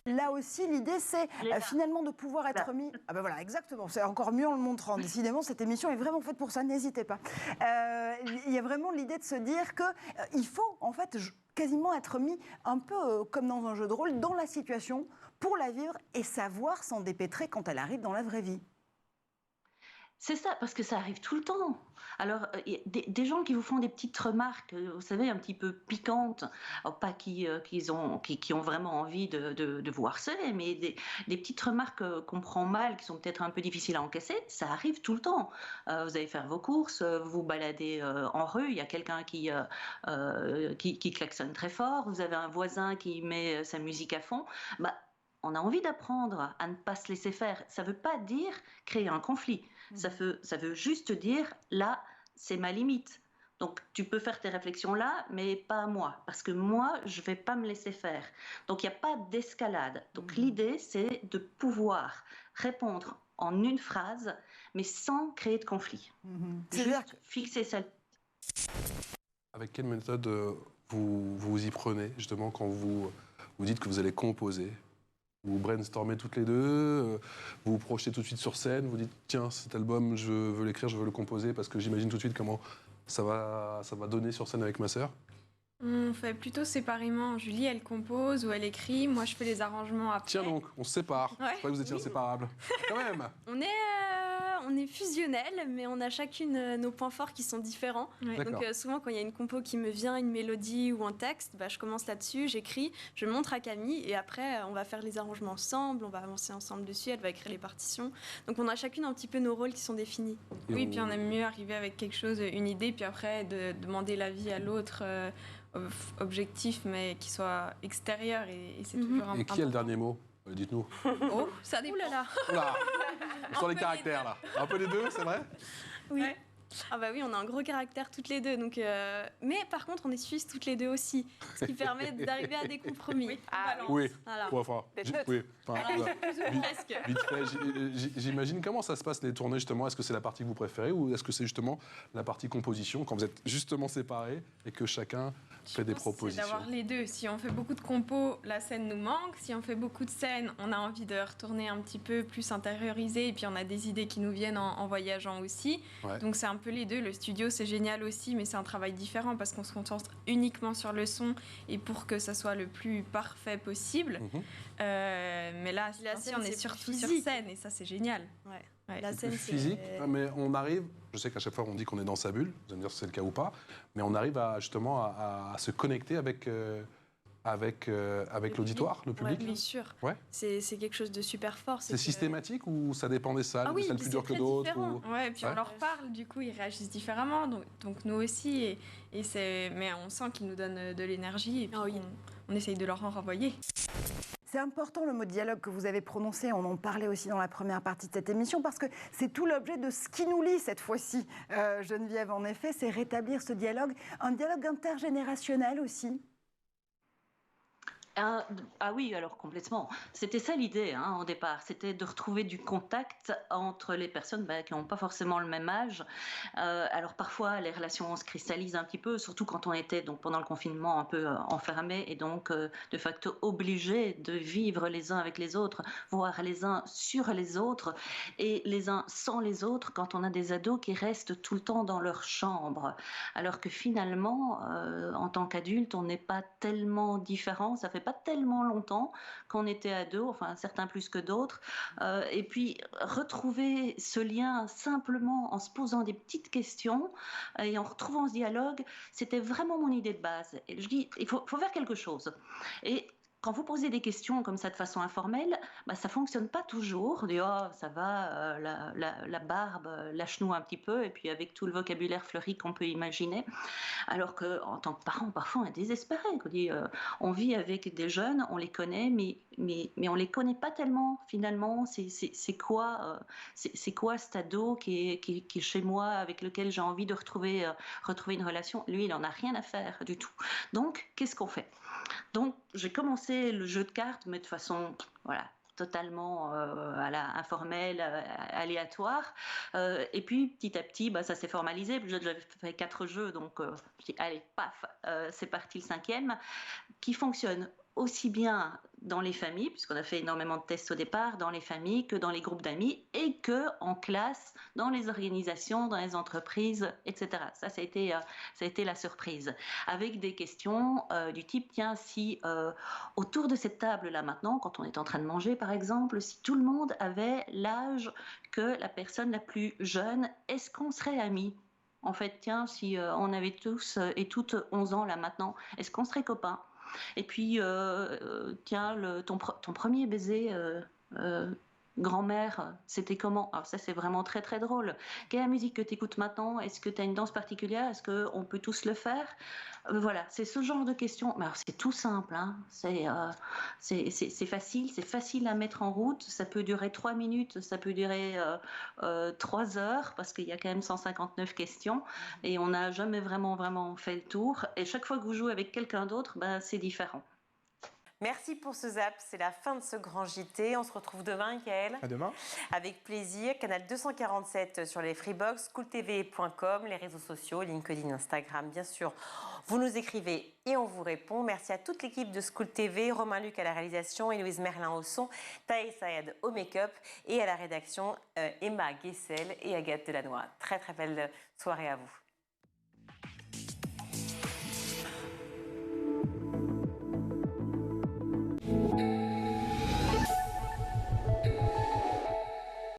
Là aussi, l'idée, c'est finalement de pouvoir être mis... Ah ben voilà, exactement, c'est encore mieux en le montrant. Décidément, cette émission est vraiment faite pour ça, n'hésitez pas. Il y a vraiment l'idée de se dire qu'il faut, en fait, quasiment être mis un peu comme dans un jeu de rôle, dans la situation, pour la vivre et savoir s'en dépêtrer quand elle arrive dans la vraie vie. C'est ça, parce que ça arrive tout le temps. Alors, des gens qui vous font des petites remarques, vous savez, un petit peu piquantes, pas qui ont vraiment envie de vous harceler, mais des petites remarques qu'on prend mal, qui sont peut-être un peu difficiles à encaisser, ça arrive tout le temps. Vous allez faire vos courses, vous vous baladez en rue, il y a quelqu'un qui klaxonne très fort, vous avez un voisin qui met sa musique à fond, on a envie d'apprendre à ne pas se laisser faire. Ça ne veut pas dire créer un conflit. Ça veut juste dire, là, c'est ma limite. Donc, tu peux faire tes réflexions là, mais pas moi. Parce que moi, je ne vais pas me laisser faire. Donc, il n'y a pas d'escalade. Donc, l'idée, c'est de pouvoir répondre en une phrase, mais sans créer de conflit. C'est-à-dire Juste fixer ça. Avec quelle méthode vous y prenez, justement, quand vous dites que vous allez composer? Vous brainstormez toutes les deux, vous vous projetez tout de suite sur scène, vous dites tiens, cet album, je veux l'écrire, je veux le composer, parce que j'imagine tout de suite comment ça va donner sur scène avec ma sœur. On fait plutôt séparément. Julie, elle compose ou elle écrit. Moi, je fais les arrangements après. Tiens donc, on se sépare. Ouais. Je crois que vous étiez inséparables. Quand même. On est fusionnels, mais on a chacune nos points forts qui sont différents. Ouais. Donc souvent, quand il y a une compo qui me vient, une mélodie ou un texte, je commence là-dessus, j'écris, je montre à Camille, et après, on va faire les arrangements ensemble, on va avancer ensemble dessus, elle va écrire les partitions. Donc on a chacune un petit peu nos rôles qui sont définis. Oui, puis on aime mieux arriver avec quelque chose, une idée, puis après de demander l'avis à l'autre objectif, mais qui soit extérieur, et c'est toujours important. Et qui a le dernier mot? Dites-nous. Oh, ça dépend. Oula, on sent les caractères là. Un peu les deux, c'est vrai? Oui. Ouais. Ah bah oui, on a un gros caractère toutes les deux. Donc, mais par contre, on est suisses toutes les deux aussi, ce qui permet d'arriver à des compromis. Oui. Voilà. Vite fait, j'imagine comment ça se passe les tournées justement. Est-ce que c'est la partie que vous préférez ou est-ce que c'est justement la partie composition quand vous êtes justement séparés et que chacun fait des propositions? C'est d'avoir les deux. Si on fait beaucoup de compos, la scène nous manque. Si on fait beaucoup de scènes, on a envie de retourner un petit peu plus intériorisé et puis on a des idées qui nous viennent en voyageant aussi. Ouais. Donc c'est un peu les deux. Le studio, c'est génial aussi, mais c'est un travail différent parce qu'on se concentre uniquement sur le son et pour que ça soit le plus parfait possible. Mais là, on est surtout sur scène et ça, c'est génial. Ouais. La scène, c'est physique, mais on arrive, je sais qu'à chaque fois on dit qu'on est dans sa bulle, vous allez me dire si c'est le cas ou pas, mais on arrive justement à se connecter avec l'auditoire, le public. Bien sûr. Ouais. C'est quelque chose de super fort. C'est systématique ou ça dépend des salles, des salles plus dures que d'autres Ouais, et puis on leur parle, du coup ils réagissent différemment, donc nous aussi, mais on sent qu'ils nous donnent de l'énergie et puis on essaye de leur en renvoyer. C'est important le mot dialogue que vous avez prononcé, on en parlait aussi dans la première partie de cette émission, parce que c'est tout l'objet de ce qui nous lie cette fois-ci. Geneviève, en effet, c'est rétablir ce dialogue, un dialogue intergénérationnel aussi. Ah oui, alors complètement. C'était ça l'idée au départ, c'était de retrouver du contact entre les personnes qui n'ont pas forcément le même âge. Alors parfois les relations se cristallisent un petit peu, surtout quand on était donc pendant le confinement un peu enfermés et donc de facto obligés de vivre les uns avec les autres, voire les uns sur les autres et les uns sans les autres quand on a des ados qui restent tout le temps dans leur chambre. Alors que finalement, en tant qu'adulte, on n'est pas tellement différents, ça fait pas tellement longtemps qu'on était ados, enfin certains plus que d'autres, et puis retrouver ce lien simplement en se posant des petites questions et en retrouvant ce dialogue, c'était vraiment mon idée de base. Et je dis, il faut faire quelque chose. Et quand vous posez des questions comme ça de façon informelle, ça ne fonctionne pas toujours. On dit, oh, ça va, la barbe lâche-nous un petit peu, et puis avec tout le vocabulaire fleuri qu'on peut imaginer. Alors qu'en tant que parent, parfois, on est désespéré. On dit, on vit avec des jeunes, on les connaît, mais on ne les connaît pas tellement, finalement. C'est quoi cet ado qui est chez moi, avec lequel j'ai envie de retrouver une relation? Lui, il n'en a rien à faire du tout. Donc, qu'est-ce qu'on fait? Donc, j'ai commencé le jeu de cartes, mais de façon, totalement informelle, aléatoire. Et puis, petit à petit, ça s'est formalisé. J'avais fait 4 jeux, donc je dis, allez, paf, c'est parti le 5e, qui fonctionne aussi bien dans les familles, puisqu'on a fait énormément de tests au départ, dans les familles, que dans les groupes d'amis, et que en classe, dans les organisations, dans les entreprises, etc. Ça a été la surprise. Avec des questions du type, tiens, si autour de cette table-là maintenant, quand on est en train de manger par exemple, si tout le monde avait l'âge que la personne la plus jeune, est-ce qu'on serait amis? En fait, tiens, si on avait tous et toutes 11 ans là maintenant, est-ce qu'on serait copains? Et puis, tiens, ton premier baiser, grand-mère, c'était comment? Alors ça, c'est vraiment très très drôle. Quelle est la musique que tu écoutes maintenant? Est-ce que tu as une danse particulière? Est-ce qu'on peut tous le faire? Voilà, c'est ce genre de questions. Mais alors, c'est tout simple, c'est facile à mettre en route. Ça peut durer 3 minutes, ça peut durer 3 heures, parce qu'il y a quand même 159 questions, et on n'a jamais vraiment fait le tour. Et chaque fois que vous jouez avec quelqu'un d'autre, c'est différent. Merci pour ce zap, c'est la fin de ce grand JT. On se retrouve demain, Gaël. À demain. Avec plaisir. Canal 247 sur les Freebox, schooltv.com, les réseaux sociaux, LinkedIn, Instagram, bien sûr. Vous nous écrivez et on vous répond. Merci à toute l'équipe de School TV, Romain Luc à la réalisation, Héloïse Merlin au son, Thaïs Saed au make-up et à la rédaction Emma Guessel et Agathe Delannoy. Très très belle soirée à vous.